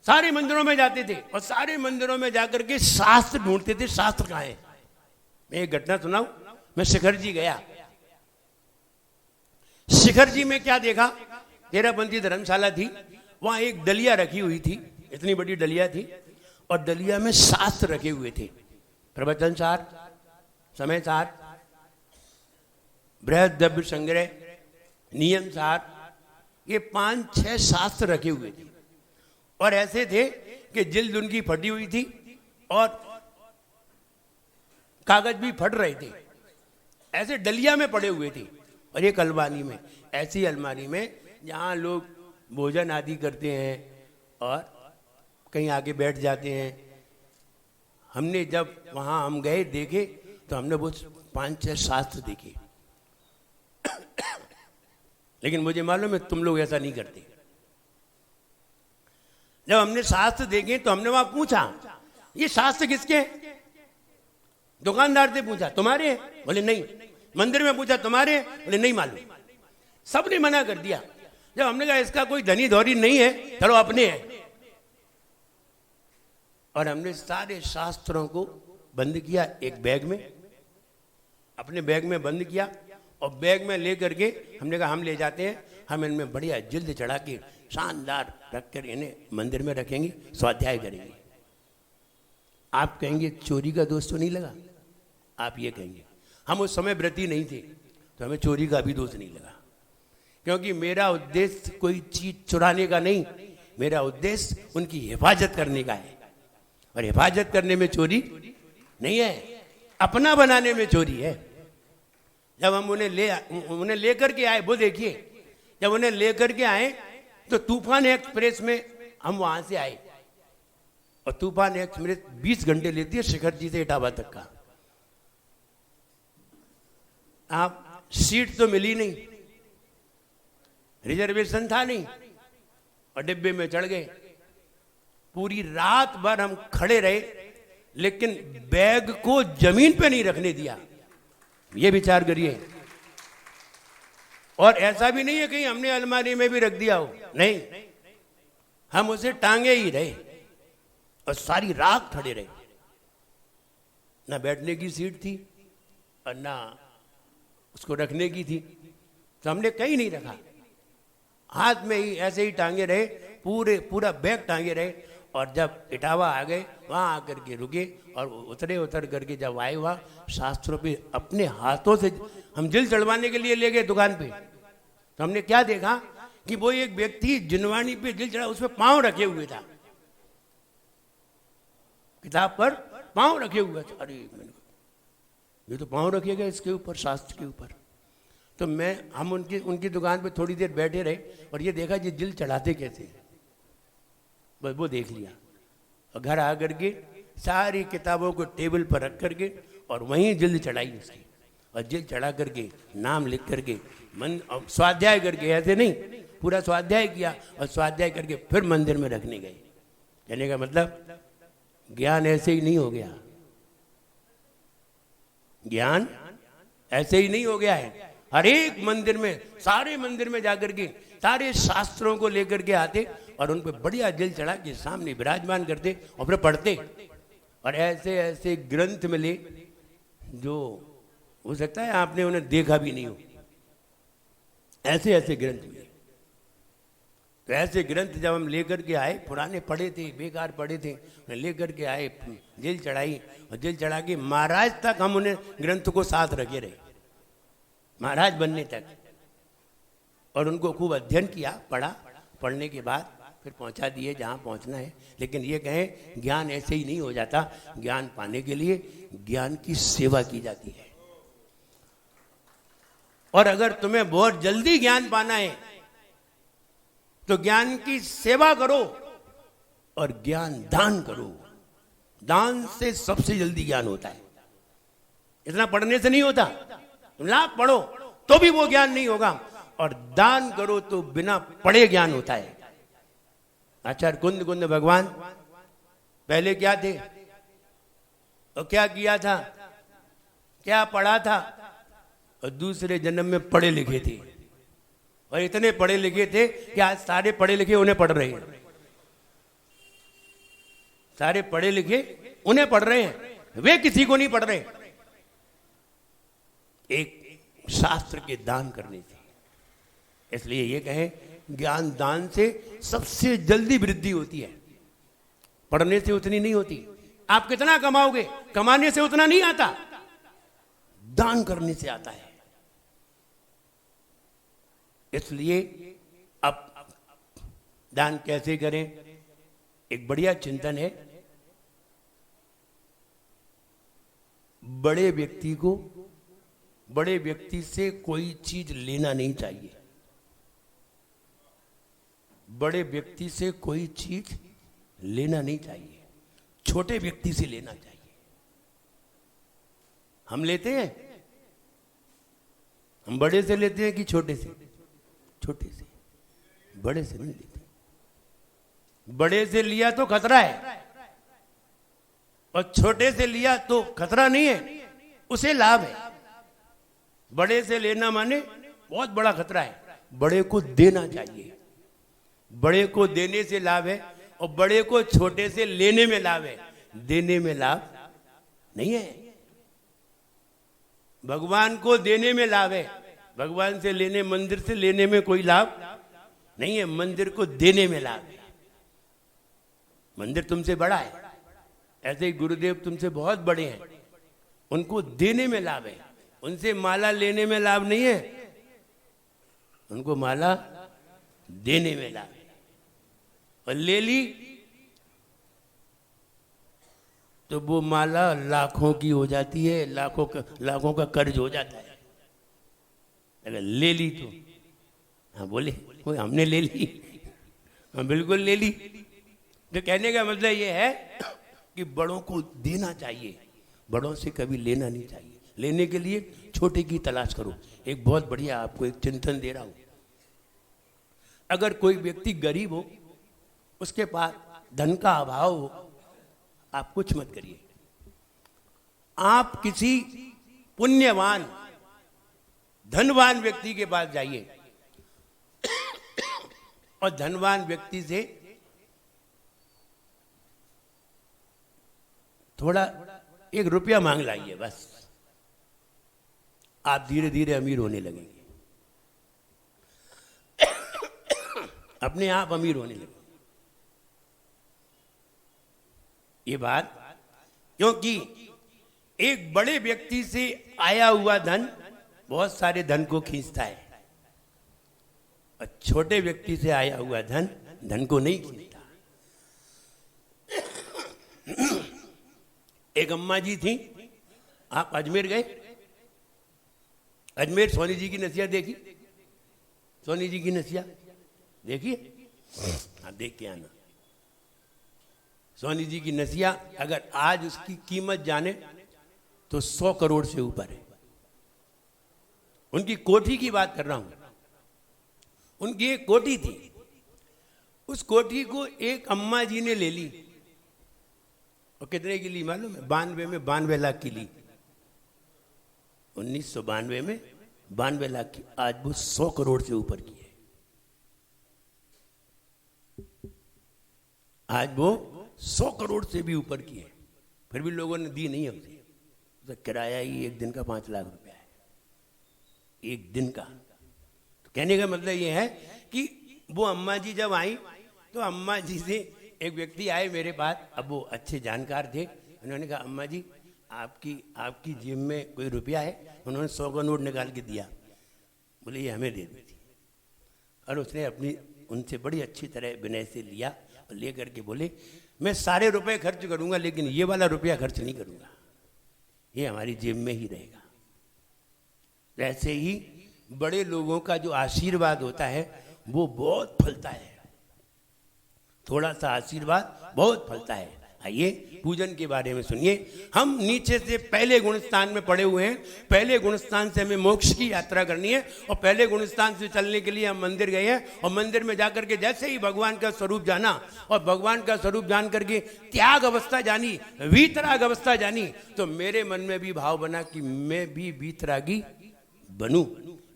सारे मंदिरों में जाते थे और सारे मंदिरों में जाकर के शास्त्र ढूंढते थे, शास्त्र कहाँ है। मैं एक घटना सुनाऊं। मैं शिखर जी गया। शिखर जी में क्या देखा, तेरापंथी धर्मशाला थी, वहां एक डलिया रखी हुई थी, इतनी बड़ी डलिया थी और डलिया में शास्त्र रखे हुए थे, प्रवचन सार, समय सार, बृहद द्रव्य संग्रह, नियम सार, ये 5-6 शास्त्र रखे हुए थे और ऐसे थे कि जिल्द उनकी फटी हुई थी और कागज भी फट रहे थे, ऐसे डलिया में पड़े हुए थे। और एक अलमारी में, ऐसी अलमारी में जहाँ लोग भोजन आदि करते हैं और कहीं आके बैठ जाते हैं। हमने जब वहाँ हम गए देखे तो हमने वो 5-6 शास्त्र देखे, लेकिन मुझे मालूम है तुम लोग ऐसा नहीं करते। जब हमने शास्त्र देखे तो हमने वहां पूछा ये शास्त्र किसके हैं? दुकानदार से पूछा तुम्हारे हैं? बोले नहीं। मंदिर में पूछा तुम्हारे हैं? बोले नहीं मालूम। सबने मना कर दिया। जब हमने कहा इसका कोई धनी धौरी नहीं है, चलो अपने हैं, और हमने सारे शास्त्रों को बंद किया एक बैग में, अपने बैग में बंद किया और बैग में ले करके हमने कहा हम ले जाते हैं, हम इनमें बढ़िया जिल्द चढ़ा के शानदार रखकर इन्हें मंदिर में रखेंगे, स्वाध्याय करेंगे। आप कहेंगे चोरी का दोष तो नहीं लगा? आप ये कहेंगे। हम उस समय व्रती नहीं थे तो हमें चोरी का भी दोष नहीं लगा, क्योंकि मेरा उद्देश्य कोई चीज चुराने का नहीं, मेरा उद्देश्य उनकी हिफाजत करने का है। और हिफाजत करने में चोरी नहीं है, अपना बनाने में चोरी है। जब हम उन्हें लेकर के आए, वो देखिए, जब उन्हें लेकर के आए तो तूफान एक्सप्रेस में हम वहां से आए और तूफान एक्सप्रेस 20 घंटे लेती है शिखर जी से इटावा तक का। आप सीट तो मिली नहीं, रिजर्वेशन था नहीं और डिब्बे में चढ़ गए। पूरी रात भर हम खड़े रहे, लेकिन बैग को जमीन पे नहीं रखने दिया। ये विचार करिए। और ऐसा भी नहीं है कहीं हमने अलमारी में भी रख दिया हो, नहीं, हम उसे टांगे ही रहे और सारी रात खड़े रहे। ना बैठने की सीट थी और ना उसको रखने की थी, तो हमने कहीं नहीं रखा, हाथ में ही ऐसे ही टांगे रहे, पूरा बैग टांगे रहे। और जब इटावा आ गए वहां आकर के रुके और उतर करके जब आए वहां शास्त्रों पे अपने हाथों से हम जिल चढ़वाने के लिए ले गए दुकान पे, तो हमने क्या देखा कि वो एक व्यक्ति जिनवाणी पे जिल चढ़ा, उसमें पांव रखे हुए था, किताब पर पांव रखे हुए थे। अरे ये तो पांव रखेगा इसके ऊपर, शास्त्र के ऊपर। तो हम उनकी दुकान पे थोड़ी देर बैठे रहे और ये देखा ये जिल चढ़ाते कैसे, बस वो देख लिया। और घर आकर के सारी किताबों को टेबल पर रख करके और वहीं जिल्द चढ़ाई उसकी, और जिल्द चढ़ा करके नाम लिख करके मन स्वाध्याय करके, ऐसे नहीं, पूरा स्वाध्याय किया और स्वाध्याय करके फिर मंदिर में रखने गए। कहने का मतलब ज्ञान ऐसे ही नहीं हो गया, ज्ञान ऐसे ही नहीं हो गया है। हर एक मंदिर में, सारे मंदिर में जाकर के सारे शास्त्रों को लेकर के आते और उन पर बढ़िया जल चढ़ा के सामने विराजमान करते और फिर पढ़ते। और ऐसे ऐसे ग्रंथ मिले जो हो सकता है आपने उन्हें देखा भी नहीं हो, ऐसे ऐसे ग्रंथ मिले। तो ऐसे ग्रंथ जब हम लेकर के आए, पुराने पढ़े थे, बेकार पढ़े थे, लेकर के आए, जेल चढ़ाई और जेल चढ़ा के महाराज तक हम उन्हें ग्रंथ को साथ रखे रहे, महाराज बनने तक। और उनको खूब अध्ययन किया, पढ़ा, पढ़ने के बाद फिर पहुंचा दिए जहां पहुंचना है। लेकिन ये कहें ज्ञान ऐसे ही नहीं हो जाता, ज्ञान पाने के लिए ज्ञान की सेवा की जाती है। और अगर तुम्हें बहुत जल्दी ज्ञान पाना है तो ज्ञान की सेवा करो और ज्ञान दान करो। दान से सबसे जल्दी ज्ञान होता है, इतना पढ़ने से नहीं होता। तुम लाख पढ़ो तो भी वो ज्ञान नहीं होगा, और दान करो तो बिना पढ़े ज्ञान होता है। आचार्य कुंद कुंद भगवान पहले क्या थे और क्या किया था, क्या पढ़ा था, और दूसरे जन्म में पढ़े लिखे थे। और इतने पढ़े लिखे थे कि आज सारे पढ़े लिखे उन्हें पढ़ रहे हैं। सारे पढ़े लिखे उन्हें पढ़ रहे हैं, वे किसी को नहीं पढ़ रहे। एक शास्त्र के दान करने से। इसलिए ये कहें ज्ञान दान से सबसे जल्दी वृद्धि होती है, पढ़ने से उतनी नहीं होती। आप कितना कमाओगे, कमाने से उतना नहीं आता, दान करने से आता है। इसलिए अब दान कैसे करें, एक बढ़िया चिंतन है। बड़े व्यक्ति से कोई चीज लेना नहीं चाहिए। बड़े व्यक्ति से कोई चीज लेना नहीं चाहिए, छोटे व्यक्ति से लेना चाहिए। हम लेते हैं, हम बड़े से लेते हैं कि छोटे से? छोटे से, बड़े से नहीं लेते। बड़े से लिया तो खतरा है, और छोटे से लिया तो खतरा नहीं है, उसे लाभ है। बड़े से लेना माने बहुत बड़ा खतरा है। बड़े को देना चाहिए, बड़े को देने से लाभ है, और बड़े को छोटे से लेने में लाभ है, देने में लाभ नहीं है। भगवान को देने में लाभ है, भगवान से लेने, मंदिर से लेने में कोई लाभ नहीं है, मंदिर को देने में लाभ है। मंदिर तुमसे बड़ा है, ऐसे ही गुरुदेव तुमसे बहुत बड़े हैं, उनको देने में लाभ है। उनसे माला लेने में लाभ नहीं है, उनको माला देने में लाभ है। और ले ली तो वो माला लाखों की हो जाती है, लाखों का कर्ज हो जाता है। अगर ले ली तो, हाँ बोले कोई हमने ले ली, हाँ बिल्कुल ले ली। तो कहने का मतलब ये है कि बड़ों को देना चाहिए, बड़ों से कभी लेना नहीं चाहिए। लेने के लिए छोटे की तलाश करो। एक बहुत बढ़िया आपको एक चिंतन दे रहा हूं। अगर कोई व्यक्ति गरीब हो, उसके पास धन का अभाव हो, आप कुछ मत करिए। आप किसी पुण्यवान धनवान व्यक्ति के पास जाइए और धनवान व्यक्ति से थोड़ा 1 रुपया मांग लाइए, बस आप धीरे धीरे अमीर होने लगेंगे, अपने आप अमीर होने लगेंगे। ये बात, क्योंकि एक बड़े व्यक्ति से आया हुआ धन बहुत सारे धन को खींचता है, और छोटे व्यक्ति से आया हुआ धन धन को नहीं खींचता। एक अम्मा जी थी, आप अजमेर गए? अजमेर सोनी जी की नसिया देखी? सोनी जी की नसिया देखिए, हाँ देख के आना। सोनी जी की नसिया अगर आज उसकी कीमत जाने तो 100 करोड़ से ऊपर है। उनकी कोठी की बात कर रहा हूं। उनकी एक कोठी थी, उस कोठी को एक अम्मा जी ने ले ली, और कितने की ली मालूम है? 92 में 92 लाख की ली। 1992 में 92 लाख की, आज वो 100 करोड़ से ऊपर की है। आज वो 100 करोड़ से भी ऊपर की है, फिर भी लोगों ने दी नहीं हमसे। तो किराया ही एक दिन का 5 लाख रुपया है, एक दिन का। तो कहने का मतलब ये है कि वो अम्मा जी जब आई तो अम्मा जी से एक व्यक्ति आए मेरे पास, अब वो अच्छे जानकार थे। उन्होंने कहा अम्मा जी आपकी जेब में कोई रुपया है? उन्होंने 100 का नोट निकाल के दिया। बोले ये हमें दे दी थी। और उसने अपनी उनसे बड़ी अच्छी तरह विनय से लिया और ले करके बोले, मैं सारे रुपए खर्च करूंगा लेकिन ये वाला रुपया खर्च नहीं करूंगा, ये हमारी जेब में ही रहेगा। ऐसे ही बड़े लोगों का जो आशीर्वाद होता है वो बहुत फलता है, थोड़ा सा आशीर्वाद बहुत फलता है। आइए पूजन के बारे में सुनिए। हम नीचे से पहले गुण स्थान में पड़े हुए हैं, पहले गुण स्थान से हमें मोक्ष की यात्रा करनी है और पहले गुण स्थान से चलने के लिए हम मंदिर गए हैं और मंदिर में जाकर के जैसे ही भगवान का स्वरूप जाना और भगवान का स्वरूप जान करके त्याग अवस्था जानी, वीतराग अवस्था जानी, तो मेरे मन में भी भाव बना कि मैं भी वीतरागी बनूं,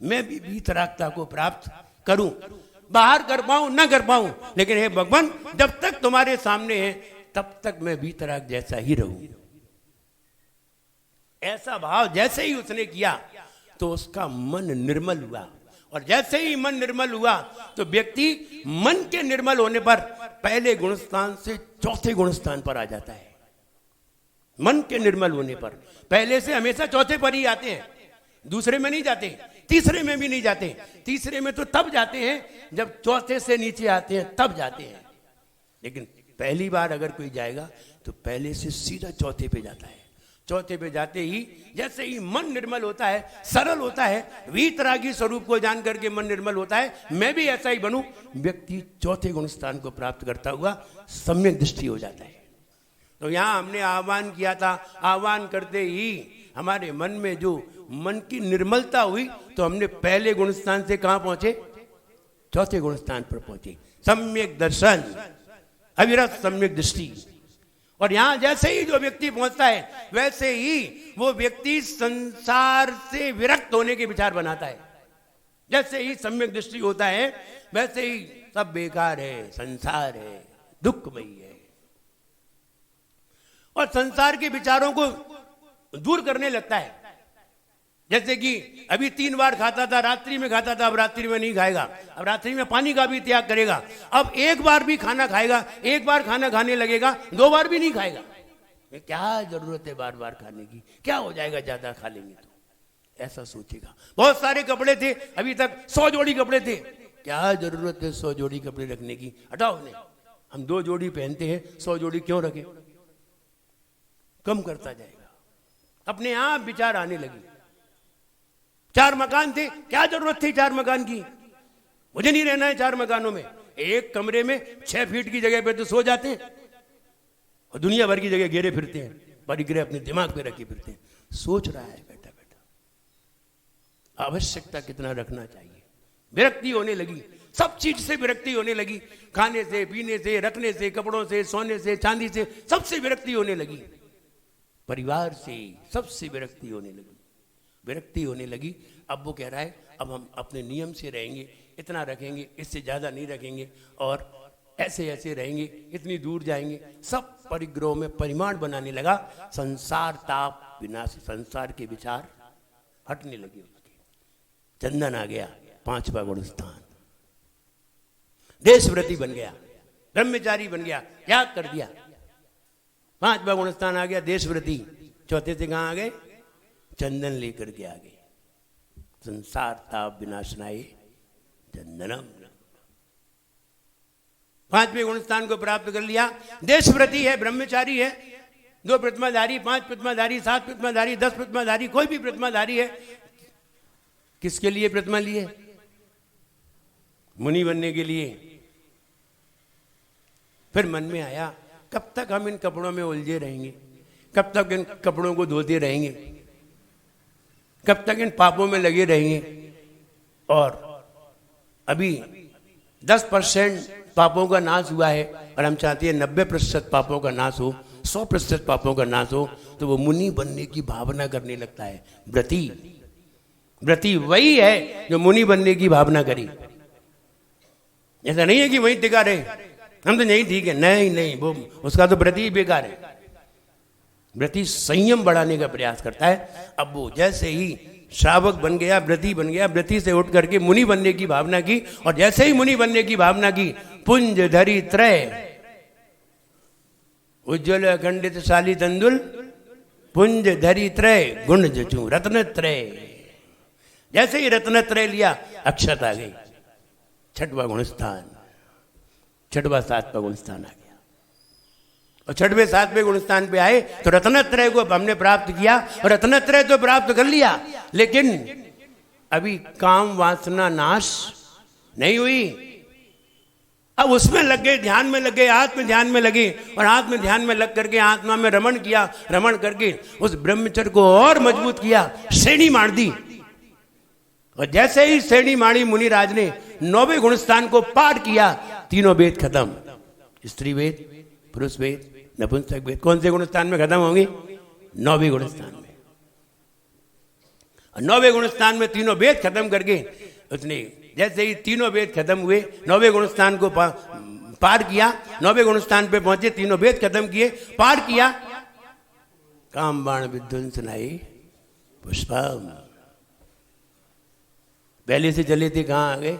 मैं भी वीतरागता को प्राप्त करूं, बाहर कर पाऊं ना कर पाऊं, लेकिन हे भगवान जब तक तुम्हारे सामने है तब तक मैं वीतराग जैसा ही रहूं। ऐसा भाव जैसे ही उसने किया तो उसका मन निर्मल हुआ और जैसे ही मन निर्मल हुआ तो व्यक्ति मन के निर्मल होने पर पहले गुणस्थान से चौथे गुणस्थान पर आ जाता है। मन के निर्मल होने पर पहले से हमेशा चौथे पर ही आते हैं, दूसरे में नहीं जाते, तीसरे में भी नहीं जाते। तीसरे में तो तब जाते हैं जब चौथे से नीचे आते हैं, तब जाते हैं। लेकिन पहली बार अगर कोई जाएगा तो पहले से सीधा चौथे पे जाता है। चौथे पे जाते ही जैसे ही मन निर्मल होता है, सरल होता है, वीतरागी स्वरूप को जान करके मन निर्मल होता है, मैं भी ऐसा ही बनूं, व्यक्ति चौथे गुण स्थान को प्राप्त करता हुआ सम्यक दृष्टि हो जाता है। तो यहां हमने आह्वान किया था, आह्वान करते ही हमारे मन में जो मन की निर्मलता हुई तो हमने पहले गुण स्थान से कहां पहुंचे? चौथे गुण स्थान पर पहुंचे। सम्यक दर्शन, अविरत सम्यक दृष्टि। और यहां जैसे ही जो व्यक्ति पहुंचता है वैसे ही वो व्यक्ति संसार से विरक्त होने के विचार बनाता है। जैसे ही सम्यक दृष्टि होता है वैसे ही सब बेकार है, संसार है, दुखमयी है, और संसार के विचारों को दूर करने लगता है। जैसे कि अभी 3 बार खाता था, रात्रि में खाता था, अब रात्रि में नहीं खाएगा, अब रात्रि में पानी का भी त्याग करेगा, अब 1 बार भी खाना खाएगा, 1 बार खाना खाने लगेगा, 2 बार भी नहीं खाएगा। क्या जरूरत है बार बार खाने की, क्या हो जाएगा ज्यादा खा लेंगे तो, ऐसा सोचेगा। बहुत सारे कपड़े थे, अभी तक 100 जोड़ी कपड़े थे, क्या जरूरत है 100 जोड़ी कपड़े रखने की, हटाओ उन्हें, हम 2 जोड़ी पहनते हैं, 100 जोड़ी क्यों रखें। कम करता जाएगा, अपने आप विचार आने लगी। 4 मकान थे, क्या जरूरत थी 4 मकान की, मुझे नहीं रहना है 4 मकानों में, एक कमरे में 6 फीट की जगह पे तो सो जाते हैं और दुनिया भर की जगह घेरे फिरते हैं, परिग्रह अपने दिमाग पे रखे फिरते हैं। सोच रहा है बैठा बैठा आवश्यकता कितना रखना चाहिए। विरक्ति होने लगी, सब चीज से विरक्ति होने लगी, खाने से, पीने से, रखने से, कपड़ों से, सोने से, चांदी से, सबसे विरक्ति होने लगी। परिवार से सबसे विरक्ति होने लगी, विरक्ति होने लगी। अब वो कह रहा है अब हम अपने नियम से रहेंगे, इतना रखेंगे, इससे ज्यादा नहीं रखेंगे, और ऐसे ऐसे रहेंगे, इतनी दूर जाएंगे। सब परिग्रह में परिमाण बनाने लगा। संसार ताप विनाश, संसार के विचार हटने लगे उसके। चंदन आ गया, 5वां गुण स्थान, देशव्रती बन गया, ब्रह्मचारी बन गया, त्याग कर दिया। 5वां गुण स्थान आ गया, देशव्रती। चौथे से कहां आ गए? चंदन लेकर के आ गए। संसार ताप विनाशनाय चंदनम। 5वें गुण स्थान को प्राप्त कर लिया। देशव्रती है, ब्रह्मचारी है, 2 प्रतिमाधारी, 5 प्रतिमाधारी, 7 प्रतिमाधारी, 10 प्रतिमाधारी, कोई भी प्रतिमाधारी है। किसके लिए प्रतिमा लिए? मुनि बनने के लिए। फिर मन में आया कब तक हम इन कपड़ों में उलझे रहेंगे, कब तक इन कपड़ों को धोते रहेंगे, कब तक इन पापों में लगे रहेंगे। और अभी 10% पापों का नाश हुआ है और हम चाहते हैं 90% पापों का नाश हो, 100% पापों का नाश हो। तो वो मुनि बनने की भावना करने लगता है। व्रती, व्रती वही है जो मुनि बनने की भावना करी। ऐसा नहीं है कि वही टिका रहे, हम तो नहीं ठीक है, नहीं नहीं, वो उसका तो व्रती ही बेकार है। व्रती संयम बढ़ाने का प्रयास करता है। अब वो जैसे ही श्रावक बन गया, व्रती बन गया, व्रती से उठ करके मुनि बनने की भावना की, और जैसे ही मुनि बनने की भावना की, पुंज धरी त्रय, उज्ज्वल अखंडित शाली तंदुल, पुंज धरी त्रय, गुण जचू रत्न त्रय। जैसे ही रत्न त्रय लिया, अक्षत आ गई। छठवां गुणस्थान, छठवां सातवां गुणस्थान आ गया। और छठवें सातवें गुणस्थान पे आए तो रत्नत्रय को हमने प्राप्त किया, और रत्नत्रय तो प्राप्त कर लिया, लेकिन अभी काम वासना नाश नहीं हुई। अब उसमें लग गए, ध्यान में लग गए, आत्म ध्यान में लगे, और आत्म ध्यान में लग करके आत्मा में रमण किया, रमण करके उस ब्रह्मचर्य को और मजबूत किया, श्रेणी मार दी। और जैसे ही श्रेणी मारी मुनिराज ने 9वें गुणस्थान को पार किया, तीनों वेद खत्म, स्त्री वेद, पुरुष वेद, नपुंसक वेद। कौन से गुणस्थान में खत्म होंगे? 9वें गुणस्थान में। और 9वें गुणस्थान में तीनों वेद खत्म करके उसने जैसे ही तीनों वेद खत्म हुए, 9वें गुणस्थान को पार किया, 9वें गुणस्थान पे पहुंचे, तीनों वेद खत्म किए, पार किया, काम बाण विध्वंसनाई पुष्पम। पहले से चले थे, कहाँ आ गए?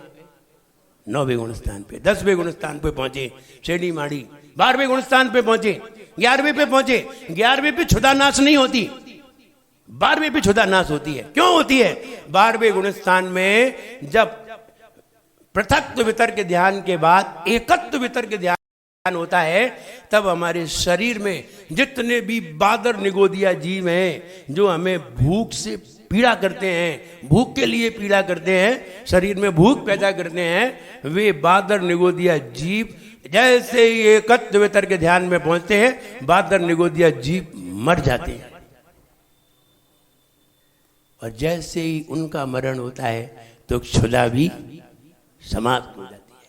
9वें गुणस्थान पे। 10वें गुणस्थान पे पहुंचे, श्रेणी माड़ी। 12वें गुणस्थान पे पहुंचे, 11वें पे पहुंचे। 11वें पे क्षुधा नाश नहीं होती, 12वें पे क्षुधा नाश होती है। क्यों होती है? 12वें गुणस्थान में जब पृथक्त्व वितर्क ध्यान के बाद एकत्व वितर्क ध्यान होता है, तब हमारे शरीर में जितने भी बादर निगोदिया जीव हैं जो हमें भूख से पीड़ा करते हैं, भूख के लिए पीड़ा करते हैं, शरीर में भूख पैदा करते हैं, वे बादर निगोदिया जीव जैसे ही एकत्व वितर्क ध्यान में पहुंचते हैं, बादर निगोदिया जीव मर जाते हैं। और जैसे ही उनका मरण होता है तो क्षुधा भी समाप्त हो जाती है।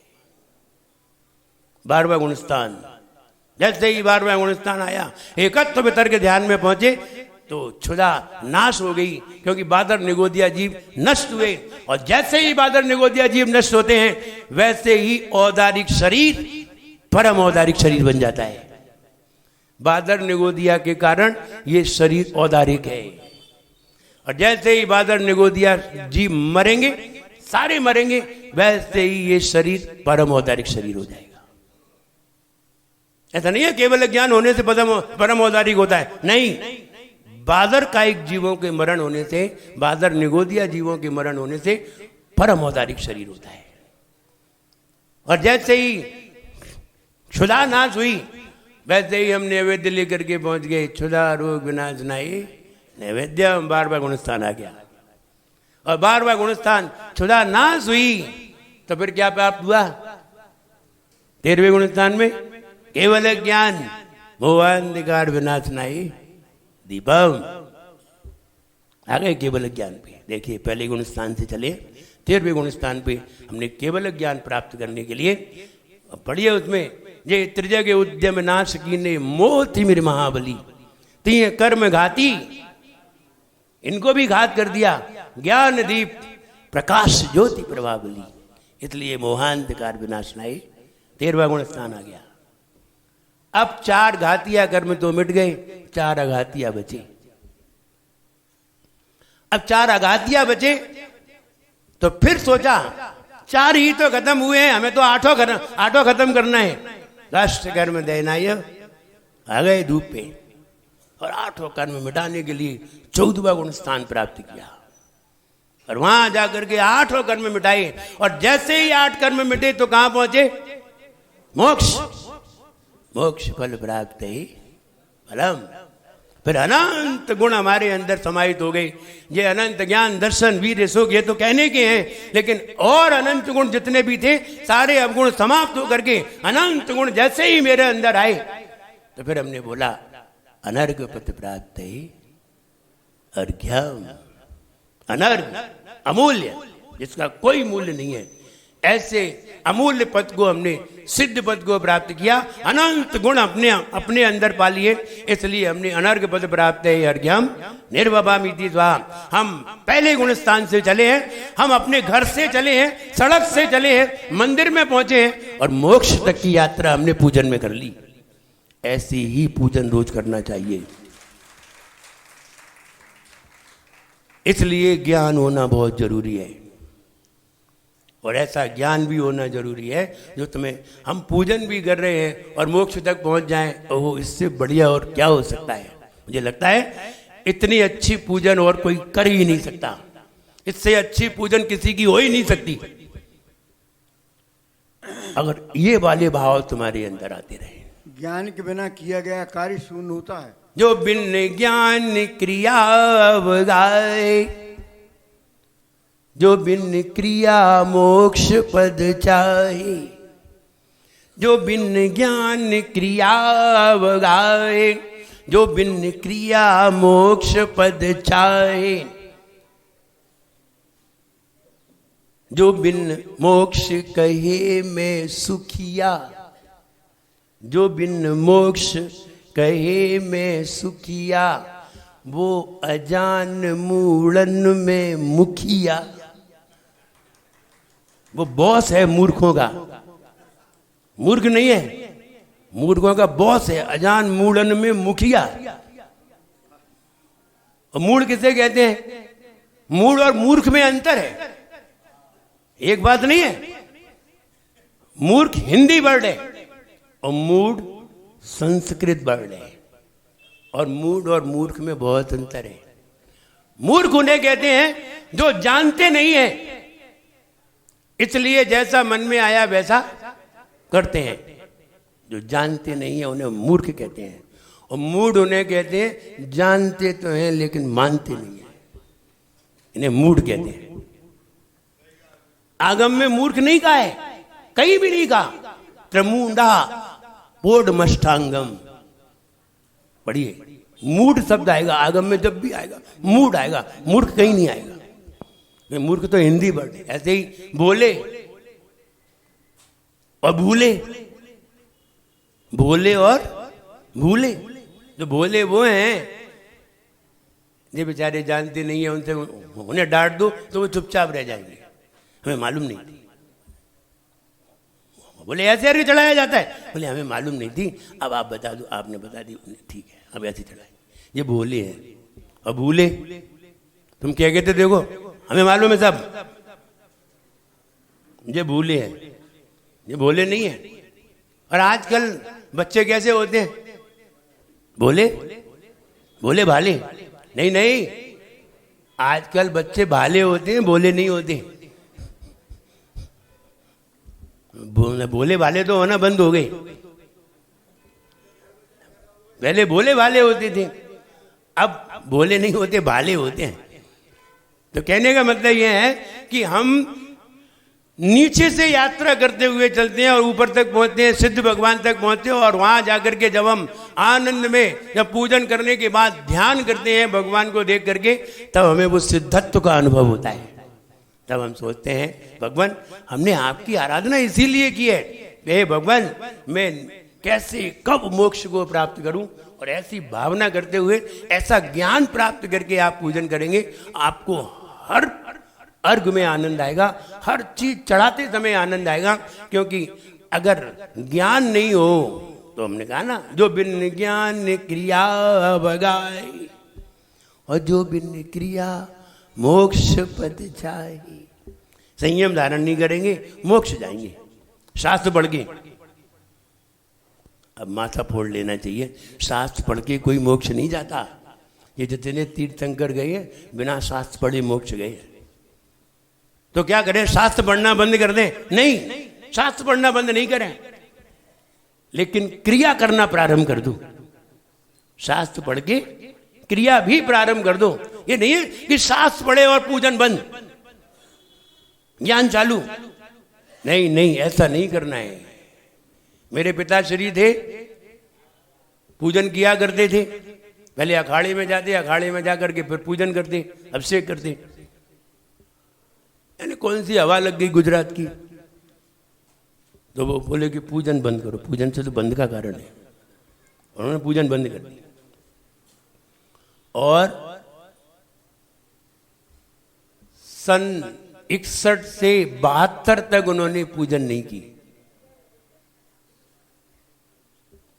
12वां गुणस्थान, जैसे ही 12वां गुणस्थान आया, एकत्व वितर्क ध्यान में पहुंचे तो क्षुधा नाश हो गई, क्योंकि बादर निगोदिया जीव नष्ट हुए। और जैसे ही बादर निगोदिया जीव नष्ट होते हैं, वैसे ही औदारिक शरीर परम औदारिक शरीर बन जाता है। बादर निगोदिया के कारण ये शरीर औदारिक है। और जैसे ही बादर निगोदिया जीव मरेंगे, सारे मरेंगे, वैसे ही ये शरीर परम औदारिक शरीर हो जाएगा। ऐसा नहीं है केवल ज्ञान होने से परम औदारिक होता है, नहीं। बादर कायिक जीवों के मरण होने से, बादर निगोदिया जीवों के मरण होने से परम औदारिक शरीर होता है। और जैसे ही क्षुधा नाश हुई, वैसे ही हम नैवेद्य लेकर के पहुंच गए। क्षुधा रोग विनाश नाई नैवेद्य। 12वां गुणस्थान आ गया। और 12वां गुणस्थान क्षुधा नाश हुई तो फिर क्या प्राप्त हुआ? 13वें गुणस्थान में केवल ज्ञान, मोहांधकार विनाश नाई दीपम। आ गए केवल ज्ञान पे। देखिए, पहले गुणस्थान से चले 13वें गुणस्थान पे हमने केवल ज्ञान प्राप्त करने के लिए पढ़िए। उसमें ये त्रिजग उद्यम नाश कीने मोह तिमिर महाबली, तीन कर्म घाती, इनको भी घात कर दिया। ज्ञान दीप प्रकाश ज्योति प्रभावली, इसलिए मोहांधकार विनाशनाई 13वां गुणस्थान आ गया। अब 4 घातिया कर्म तो मिट गए, 4 अघातिया बचे। अब 4 अघातिया बचे तो फिर सोचा 4 ही तो खत्म हुए हैं, हमें तो 8 खत्म करना है। राष्ट्र कर्म देनाय आ गए धूप पे, और 8 कर्म मिटाने के लिए 14वां गुणस्थान प्राप्त किया। और वहां जाकर के 8 कर्म मिटाए। और जैसे ही 8 कर्म मिटे तो कहां पहुंचे? मोक्ष। मोक्ष फल प्राप्त ही फलम। फिर अनंत गुण हमारे अंदर समाहित हो गए। ये अनंत ज्ञान दर्शन वीर सुख ये तो कहने के हैं, लेकिन और अनंत गुण जितने भी थे सारे अवगुण समाप्त होकर के अनंत गुण जैसे ही मेरे अंदर आए, तो फिर हमने बोला अनर्घ पद प्राप्त ही अर्घ्यम। अनर्घ अमूल्य, जिसका कोई मूल्य नहीं है, ऐसे अमूल्य पद को हमने, सिद्ध पद को प्राप्त किया। अनंत गुण अपने अंदर पा लिए, इसलिए हमने अनर्घ पद प्राप्त है अर्घ्यम निर्वभामिति स्वाहा। हम पहले गुण स्थान से चले हैं, हम अपने घर से चले हैं, सड़क से चले हैं, मंदिर में पहुंचे हैं, और मोक्ष तक की यात्रा हमने पूजन में कर ली। ऐसे ही पूजन रोज करना चाहिए। इसलिए ज्ञान होना बहुत जरूरी है, और ऐसा ज्ञान भी होना जरूरी है जो तुम्हें, हम पूजन भी कर रहे हैं और मोक्ष तक पहुंच जाएं, ओहो इससे बढ़िया और क्या हो सकता है। मुझे लगता है इतनी अच्छी पूजन और कोई कर ही नहीं सकता, इससे अच्छी पूजन किसी की हो ही नहीं सकती। अगर ये वाले भाव तुम्हारे अंदर आते रहे। ज्ञान के बिना किया गया कार्य शून्य होता है। जो बिन ज्ञान क्रिया गाए, जो बिन क्रिया मोक्ष पद चाहे, जो बिन ज्ञान क्रिया गाए, जो बिन क्रिया मोक्ष पद चाहे, जो बिन मोक्ष कहे मैं सुखिया, जो बिन मोक्ष कहे मैं सुखिया, वो अजान मूढ़न में मुखिया। वो बॉस है मूर्खों का, मूर्ख नहीं है, मूर्खों का बॉस है, अजान मूढ़न में मुखिया। और मूढ़ किसे कहते हैं? मूढ़ और मूर्ख में अंतर है, एक बात नहीं है। मूर्ख हिंदी वर्ड है और मूढ़ संस्कृत वर्ड है, और मूढ़ और मूर्ख में बहुत अंतर है। मूर्ख उन्हें कहते हैं जो जानते नहीं है, इसलिए जैसा मन में आया वैसा करते हैं। जो जानते नहीं है उन्हें मूर्ख कहते हैं, और मूढ़ उन्हें कहते हैं जानते तो हैं लेकिन मानते नहीं है, इन्हें मूढ़ कहते हैं। आगम में मूर्ख नहीं कहा है, कहीं भी नहीं कहा। त्रमूढ़ा पोढ़मष्टांगम पढ़िए, मूढ़ शब्द आएगा आगम में, जब भी आएगा मूढ़ आएगा, मूर्ख कहीं नहीं आएगा। मूर्ख तो हिंदी वर्ड है। ऐसे ही बोले और भूले, भोले और भूले। जो भोले वो हैं ये बेचारे जानते नहीं है, उनसे उन्हें डांट दो तो वो चुपचाप रह जाएंगे, हमें मालूम नहीं थी। बोले ऐसे करके चढ़ाया जाता है, बोले हमें मालूम नहीं थी, अब आप बता दो, आपने बता दी, ठीक है अब ऐसे चढ़ाए। ये भोले हैं। और भूले तुम क्या कहते, देखो हमें मालूम है सब, ये भूले हैं, ये भोले नहीं है। और आजकल बच्चे कैसे होते हैं? भोले भोले भाले नहीं, नहीं, आजकल बच्चे भाले होते हैं, भोले नहीं होते। भोले भाले तो होना बंद हो गए, पहले भोले भाले होते थे, अब भोले नहीं होते, भाले होते हैं। तो कहने का मतलब यह है कि हम नीचे से यात्रा करते हुए चलते हैं और ऊपर तक पहुंचते हैं, सिद्ध भगवान तक पहुंचते हैं। और वहां जाकर के जब हम आनंद में, जब पूजन करने के बाद ध्यान करते हैं भगवान को देख करके, तब हमें वो सिद्धत्व का अनुभव होता है। तब हम सोचते हैं भगवान हमने आपकी आराधना इसीलिए की है, हे भगवान मैं कैसे कब मोक्ष को प्राप्त करूं। और ऐसी भावना करते हुए, ऐसा ज्ञान प्राप्त करके आप पूजन करेंगे, आपको हर अर्घ में आनंद आएगा, हर चीज चढ़ाते समय आनंद आएगा। क्योंकि अगर ज्ञान नहीं हो तो हमने कहा ना, जो बिन ज्ञान क्रिया बगाए, और जो बिन क्रिया मोक्ष पद जाए। संयम धारण नहीं करेंगे मोक्ष जाएंगे, शास्त्र पढ़ के। अब माथा फोड़ लेना चाहिए, शास्त्र पढ़ के कोई मोक्ष नहीं जाता। ये जितने तीर्थंकर गए बिना शास्त्र पढ़े मोक्ष गए। तो क्या करें, शास्त्र पढ़ना बंद कर दें? नहीं, शास्त्र पढ़ना बंद नहीं करें, लेकिन क्रिया करना प्रारंभ कर दो। शास्त्र पढ़ के क्रिया भी प्रारंभ कर दो। ये नहीं है कि शास्त्र पढ़े और पूजन बंद, ज्ञान चालू। नहीं नहीं, ऐसा नहीं करना है। मेरे पिताश्री थे, पूजन किया करते थे, पहले अखाड़े में जाते, अखाड़े में जाकर के फिर पूजन करते, अभिषेक करते। यानी कौन सी हवा लग गई गुजरात की, तो वो बोले कि पूजन बंद करो। पूजन से तो बंद का कारण है, उन्होंने पूजन बंद कर दिया। और सन 61 से 72 तक उन्होंने पूजन नहीं की।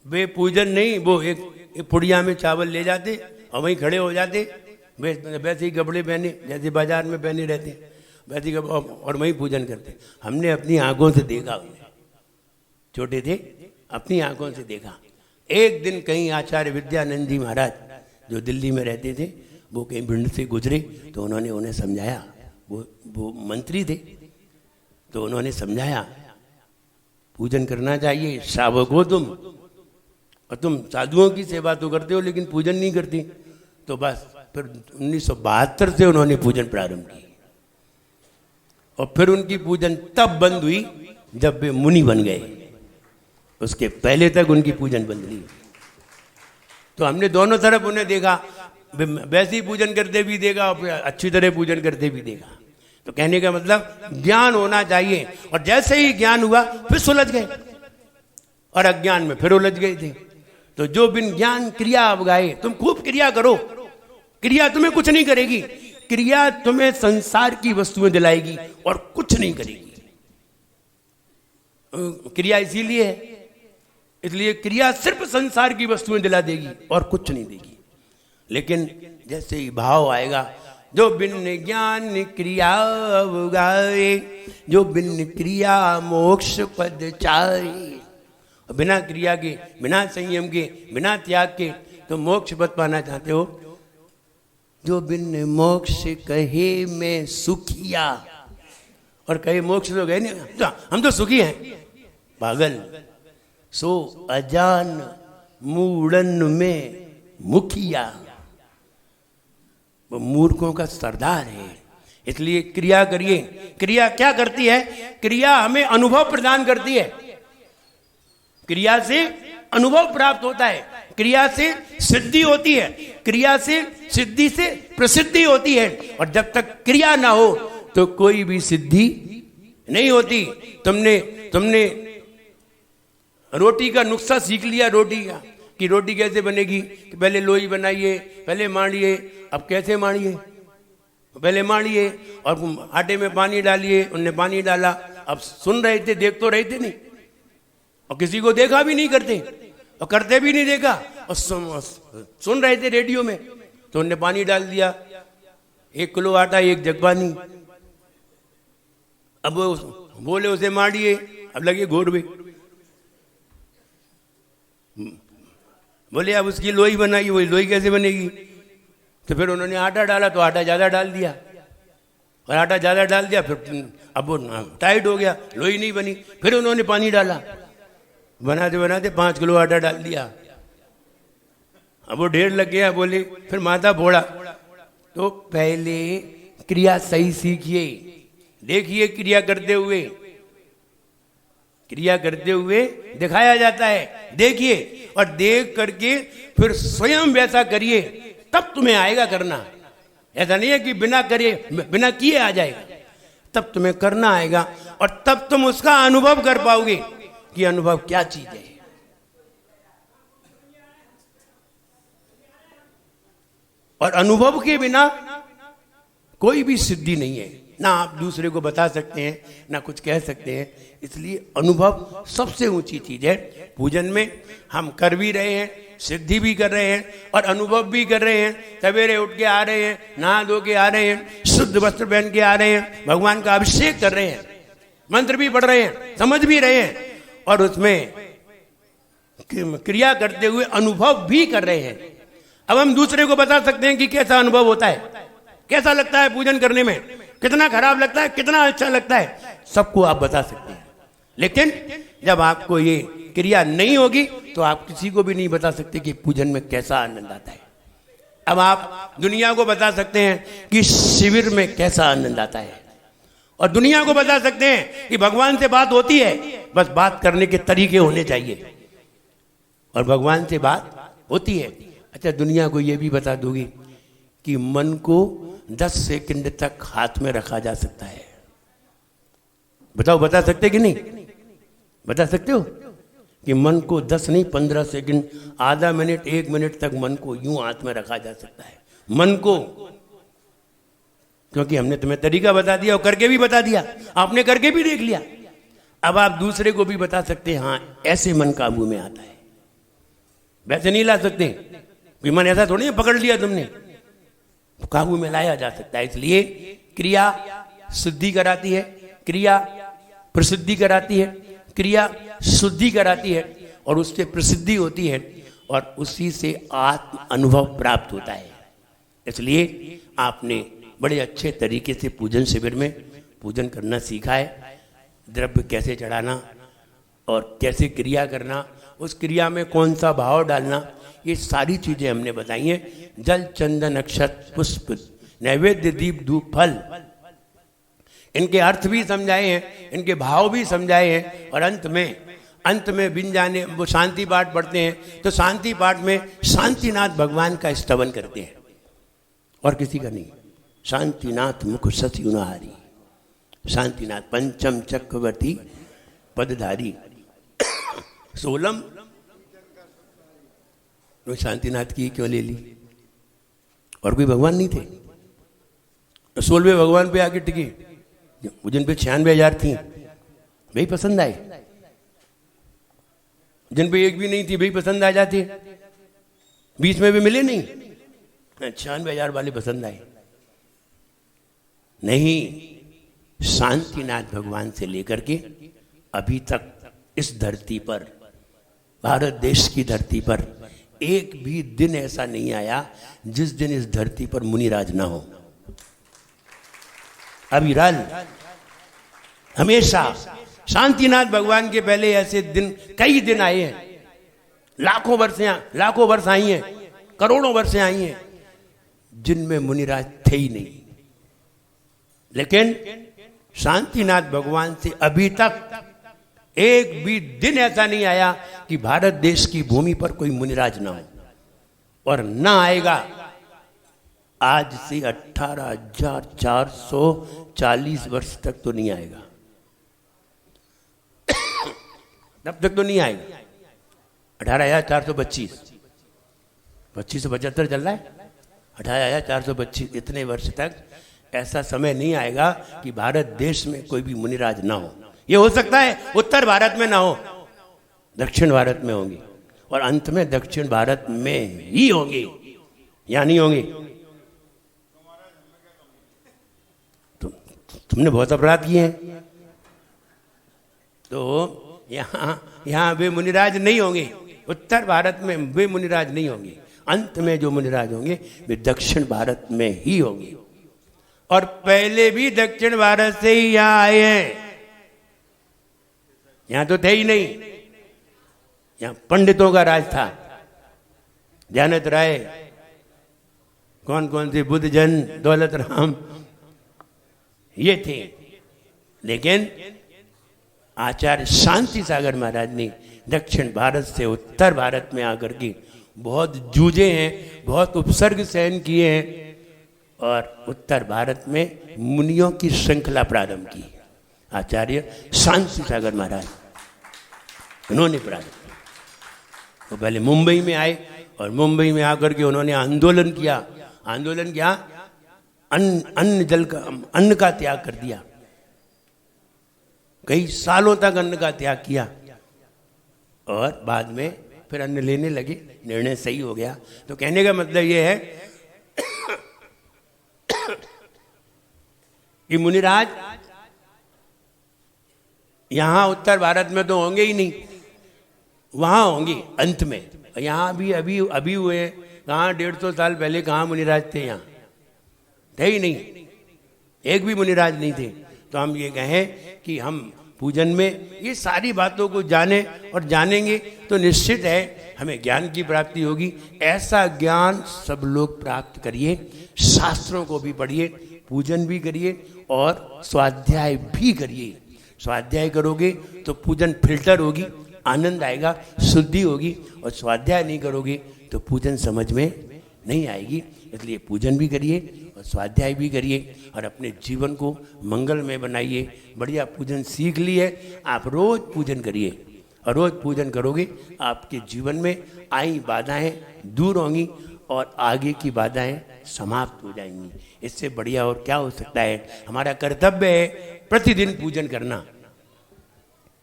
वे पूजन नहीं, वो एक पुड़िया में चावल ले जाते और वहीं खड़े हो जाते, वैसे ही कपड़े पहने जैसे बाजार में पहने रहते, वैसे ही और वहीं पूजन करते। हमने अपनी आंखों से देखा, उन्हें छोटे थे, अपनी आंखों से देखा। एक दिन कहीं आचार्य विद्यानंद जी महाराज जो दिल्ली में रहते थे, वो कहीं भिंड से गुजरे, तो उन्होंने उन्हें समझाया। वो मंत्री थे, तो उन्होंने समझाया पूजन करना चाहिए, श्रावक हो तुम और तुम साधुओं की सेवा तो करते हो लेकिन पूजन नहीं करती। तो बस फिर 1972 से उन्होंने पूजन प्रारंभ की और फिर उनकी पूजन तब बंद हुई जब वे मुनि बन गए, उसके पहले तक उनकी पूजन बंद नहीं। तो हमने दोनों तरफ उन्हें देखा, वैसे ही पूजन करते भी देखा और फिर अच्छी तरह पूजन करते भी देखा। तो कहने का मतलब ज्ञान होना चाहिए, और जैसे ही ज्ञान हुआ फिर सुलझ गए और अज्ञान में फिर उलझ गए थे। तो जो बिन ज्ञान क्रिया अवगाए, तुम खूब क्रिया करो, क्रिया तुम्हें कुछ नहीं करेगी, क्रिया तुम्हें संसार की वस्तुएं दिलाएगी और कुछ नहीं करेगी। क्रिया इसीलिए है, इसलिए क्रिया सिर्फ संसार की वस्तुएं दिला देगी और कुछ नहीं देगी। लेकिन जैसे ही भाव आएगा, जो बिन ज्ञान क्रिया अवगाए, जो बिन क्रिया मोक्ष पद चाहे, बिना क्रिया के, बिना संयम के, बिना त्याग के तो मोक्ष पद पाना चाहते हो। जो बिन मोक्ष कहे मैं सुखिया, और कहे मोक्ष तो गए नहीं, तो हम तो सुखी हैं। पागल, सो अजान मूढ़न में मुखिया, वो मूर्खों का सरदार है। इसलिए क्रिया करिए। क्रिया क्या करती है? क्रिया हमें अनुभव प्रदान करती है, क्रिया से अनुभव प्राप्त होता है, क्रिया से सिद्धि होती है, क्रिया से सिद्धि से प्रसिद्धि होती है। और जब तक क्रिया ना हो तो कोई भी सिद्धि नहीं होती। तुमने रोटी का नुस्खा सीख लिया, रोटी का कि रोटी कैसे बनेगी, कि पहले लोई बनाइए, पहले माड़िए। अब कैसे माड़िए? पहले माड़िए और आटे में पानी डालिए। उनने पानी डाला, अब सुन रहे थे, देख तो रहे थे नहीं, और किसी को देखा भी नहीं करते और करते भी नहीं देखा, और सुन रहे थे रेडियो में। तो उनने पानी डाल दिया, 1 किलो आटा 1 जग पानी। अब बोले उसे माड़िए, अब लगे घोरवे। बोले अब उसकी लोई बनाई, वही लोई कैसे बनेगी? तो फिर उन्होंने आटा डाला, तो आटा ज़्यादा डाल दिया, और आटा ज़्यादा डाल दिया, फिर अब वो टाइट हो गया, लोई नहीं बनी। फिर उन्होंने पानी डाला, बनाते बनाते 5 किलो आटा डाल दिया, अब वो ढेर लग गया। बोले फिर माथा फोड़ा। तो पहले क्रिया सही सीखिए, देखिए क्रिया करते हुए, क्रिया करते हुए दिखाया जाता है, देखिए और देख करके फिर स्वयं वैसा करिए, तब तुम्हें आएगा करना। ऐसा नहीं है कि बिना करे, बिना किए आ जाएगा, तब तुम्हें करना आएगा और तब तुम उसका अनुभव कर पाओगे कि अनुभव क्या चीज है। और अनुभव के बिना कोई भी सिद्धि नहीं है, ना आप दूसरे को बता सकते हैं, ना कुछ कह सकते हैं। इसलिए अनुभव सबसे ऊंची चीज है। पूजन में हम कर भी रहे हैं, सिद्धि भी कर रहे हैं और अनुभव भी कर रहे हैं। सवेरे उठ के आ रहे हैं, नहा धो के आ रहे हैं, शुद्ध वस्त्र पहन के आ रहे हैं, भगवान का अभिषेक कर रहे हैं, मंत्र भी पढ़ रहे हैं, समझ भी रहे हैं, और उसमें क्रिया करते हुए अनुभव भी कर रहे हैं। अब हम दूसरे को बता सकते हैं कि कैसा अनुभव होता है, कैसा लगता है पूजन करने में, कितना खराब लगता है, कितना अच्छा लगता है, सबको आप बता सकते हैं। लेकिन जब आपको ये क्रिया नहीं होगी तो आप किसी को भी नहीं बता सकते कि पूजन में कैसा आनंद आता है। अब आप दुनिया को बता सकते हैं कि शिविर में कैसा आनंद आता है, और दुनिया को बता सकते हैं कि भगवान से बात होती है, बस बात करने के तरीके होने चाहिए, और भगवान से बात होती है। अच्छा, दुनिया को ये भी बता दोगे कि मन को 10 सेकंड तक हाथ में रखा जा सकता है। बताओ, बता सकते कि नहीं? बता सकते हो कि मन को 10 नहीं 15 सेकंड, आधा मिनट, 1 मिनट तक मन को यूं हाथ में रखा जा सकता है। मन को, क्योंकि हमने तुम्हें तरीका बता दिया और करके भी बता दिया, आपने करके भी देख लिया। अब आप दूसरे को भी बता सकते हैं, हाँ ऐसे मन काबू में आता है, वैसे नहीं ला सकते। मन ऐसा थोड़ी है पकड़ लिया तुमने, काबू में लाया जा सकता है। इसलिए क्रिया सिद्धि कराती है, क्रिया प्रसिद्धि कराती है, क्रिया शुद्धि कराती है, और उससे प्रसिद्धि होती है, और उसी से आत्म अनुभव प्राप्त होता है। इसलिए आपने बड़े अच्छे तरीके से पूजन शिविर में पूजन करना सीखा है। द्रव्य कैसे चढ़ाना, और कैसे क्रिया करना, उस क्रिया में कौन सा भाव डालना, ये सारी चीज़ें हमने बताई हैं। जल चंदन अक्षत पुष्प नैवेद्य दीप धूप फल, इनके अर्थ भी समझाए हैं, इनके भाव भी समझाए हैं। और अंत में बिन जाने वो शांति पाठ पढ़ते हैं, तो शांति पाठ में शांतिनाथ भगवान का स्तवन करते हैं और किसी का नहीं। शांतिनाथ मुख सति उनहारी, शांतिनाथ पंचम चक्रवर्ती पदधारी, सोलम। तो शांतिनाथ की क्यों ले ली? और कोई भगवान नहीं थे? 16वें भगवान पे आके टिके, जिन पे 96,000 थी वही पसंद आए, जिन पे एक भी नहीं थी वही पसंद आ जाती, बीच में भी मिले नहीं, 96,000 वाले पसंद आए नहीं। शांतिनाथ भगवान से लेकर के अभी तक इस धरती पर, भारत देश की धरती पर एक भी दिन ऐसा नहीं आया जिस दिन इस धरती पर मुनिराज ना हो। अविरल हमेशा शांतिनाथ भगवान के पहले ऐसे दिन कई दिन आए हैं, लाखों वर्ष आई हैं, करोड़ों वर्षें आई हैं, जिनमें मुनिराज थे ही नहीं। लेकिन शांतिनाथ भगवान से अभी तक एक भी दिन ऐसा नहीं आया कि भारत देश की भूमि पर कोई मुनिराज ना हो, और ना आएगा। आज से 18,440 वर्ष तक तो नहीं आएगा, तब तक तो नहीं आएगा। 18,425, 2575 चल रहा है, 18,425 इतने वर्ष तक ऐसा समय नहीं आएगा कि भारत देश में कोई भी मुनिराज ना हो। ये हो सकता है उत्तर भारत में ना हो, दक्षिण भारत में होंगे, और अंत में दक्षिण भारत में ही होंगे, या नहीं होंगे। तुमने बहुत अपराध किए हैं, तो यहाँ वे मुनिराज नहीं होंगे, उत्तर भारत में वे मुनिराज नहीं होंगे। अंत में जो मुनिराज होंगे वे दक्षिण भारत में ही होंगे, और पहले भी दक्षिण भारत से ही यहाँ आए हैं, यहां तो थे ही नहीं। यहां पंडितों का राज था, जानत राय, कौन कौन से बुद्ध जन, दौलत राम, ये थे। लेकिन आचार्य शांति सागर महाराज ने दक्षिण भारत से उत्तर भारत में आकर के बहुत जूझे हैं, बहुत उपसर्ग सहन किए हैं, और उत्तर भारत में मुनियों की श्रृंखला प्रारंभ की। आचार्य शांति सागर महाराज उन्होंने प्रारंभ किया। वो पहले मुंबई में आए, और मुंबई में आकर के उन्होंने आंदोलन किया। अन्न का त्याग कर दिया, कई सालों तक अन्न का त्याग किया, और बाद में फिर अन्न लेने लगे, निर्णय सही हो गया। तो कहने का मतलब ये है कि मुनिराज यहां उत्तर भारत में तो होंगे ही नहीं, वहां होंगे अंत में। यहां भी अभी हुए, कहाँ 150 साल पहले कहाँ मुनिराज थे? यहाँ थे ही नहीं, एक भी मुनिराज नहीं थे। तो हम ये कहें कि हम पूजन में ये सारी बातों को जाने, और जानेंगे तो निश्चित है हमें ज्ञान की प्राप्ति होगी। ऐसा ज्ञान सब लोग प्राप्त करिए, शास्त्रों को भी पढ़िए, पूजन भी करिए, और स्वाध्याय भी करिए। स्वाध्याय करोगे तो पूजन फिल्टर होगी, आनंद आएगा, शुद्धि होगी, और स्वाध्याय नहीं करोगे तो पूजन समझ में नहीं आएगी। इसलिए पूजन भी करिए और स्वाध्याय भी करिए, और अपने जीवन को मंगलमय बनाइए। बढ़िया पूजन सीख लिए, आप रोज पूजन करिए, और रोज पूजन करोगे आपके जीवन में आई बाधाएं दूर होंगी, और आगे की बाधाएं समाप्त हो जाएंगी। इससे बढ़िया और क्या हो सकता है? हमारा कर्तव्य है प्रतिदिन पूजन करना,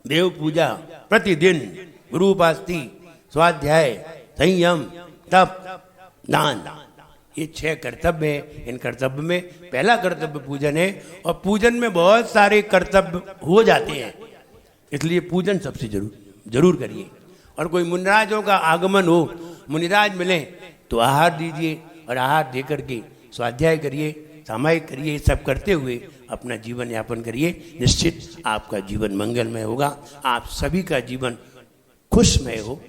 देव पूजा प्रतिदिन, गुरु उपासना, स्वाध्याय, संयम, तप, दान, ये 6 कर्तव्य हैं। इन कर्तव्य में पहला कर्तव्य पूजन है, और पूजन में बहुत सारे कर्तव्य हो जाते हैं, इसलिए पूजन सबसे जरूर करिए। और कोई मुनिराजों का आगमन हो, मुनिराज मिले तो आहार दीजिए, और आहार दे करके स्वाध्याय करिए, सामायिक करिए। सब करते हुए अपना जीवन यापन करिए, निश्चित आपका जीवन मंगलमय होगा, आप सभी का जीवन खुशमय हो,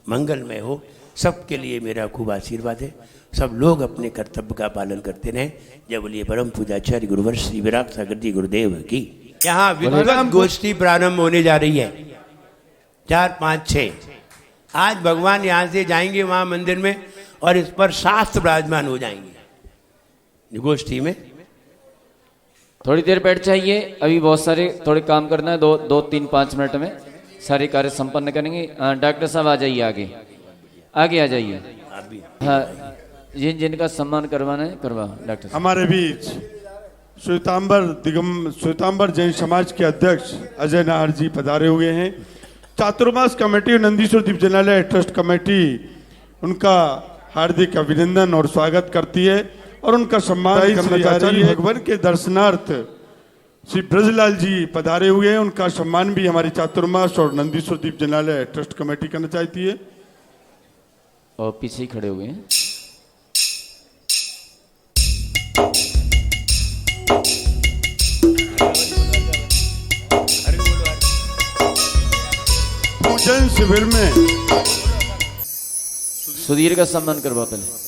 मंगलमय हो। सबके लिए मेरा खूब आशीर्वाद है। सब लोग अपने कर्तव्य का पालन करते रहें। जय बोलिए परम पूजाचार्य गुरुवर श्री विराट सागर जी गुरुदेव की। यहाँ विद्वत गोष्ठी प्रारंभ होने जा रही है 4, 5, 6। आज भगवान यहाँ से जाएंगे वहाँ मंदिर में और इस पर शास्त्र विराजमान हो जाएंगे गोष्ठी में। थोड़ी देर बैठ जाइए, अभी बहुत सारे थोड़े काम करना है। 2-3-5 मिनट में सारे कार्य संपन्न करेंगे। डॉक्टर साहब आ जाइए, आगे आ जाइए। हाँ, जिनका सम्मान करवाना है करवा। डॉक्टर साहब हमारे बीच श्वेतांबर जैन समाज के अध्यक्ष अजय नाहर जी पधारे हुए हैं। चातुर्मास कमेटी और नंदीश्वर दीप जनालय ट्रस्ट कमेटी उनका हार्दिक अभिनंदन और स्वागत करती है और उनका सम्मान करना चाहती है। भगवान के दर्शनार्थ श्री ब्रजलाल जी पधारे हुए हैं, उनका सम्मान भी हमारी चातुर्मास और नंदीश्वर दीप जनालय ट्रस्ट कमेटी करना चाहती है। और पीछे ही खड़े हुए हैं। पूजन शिविर में सुधीर का सम्मान करवा पहले।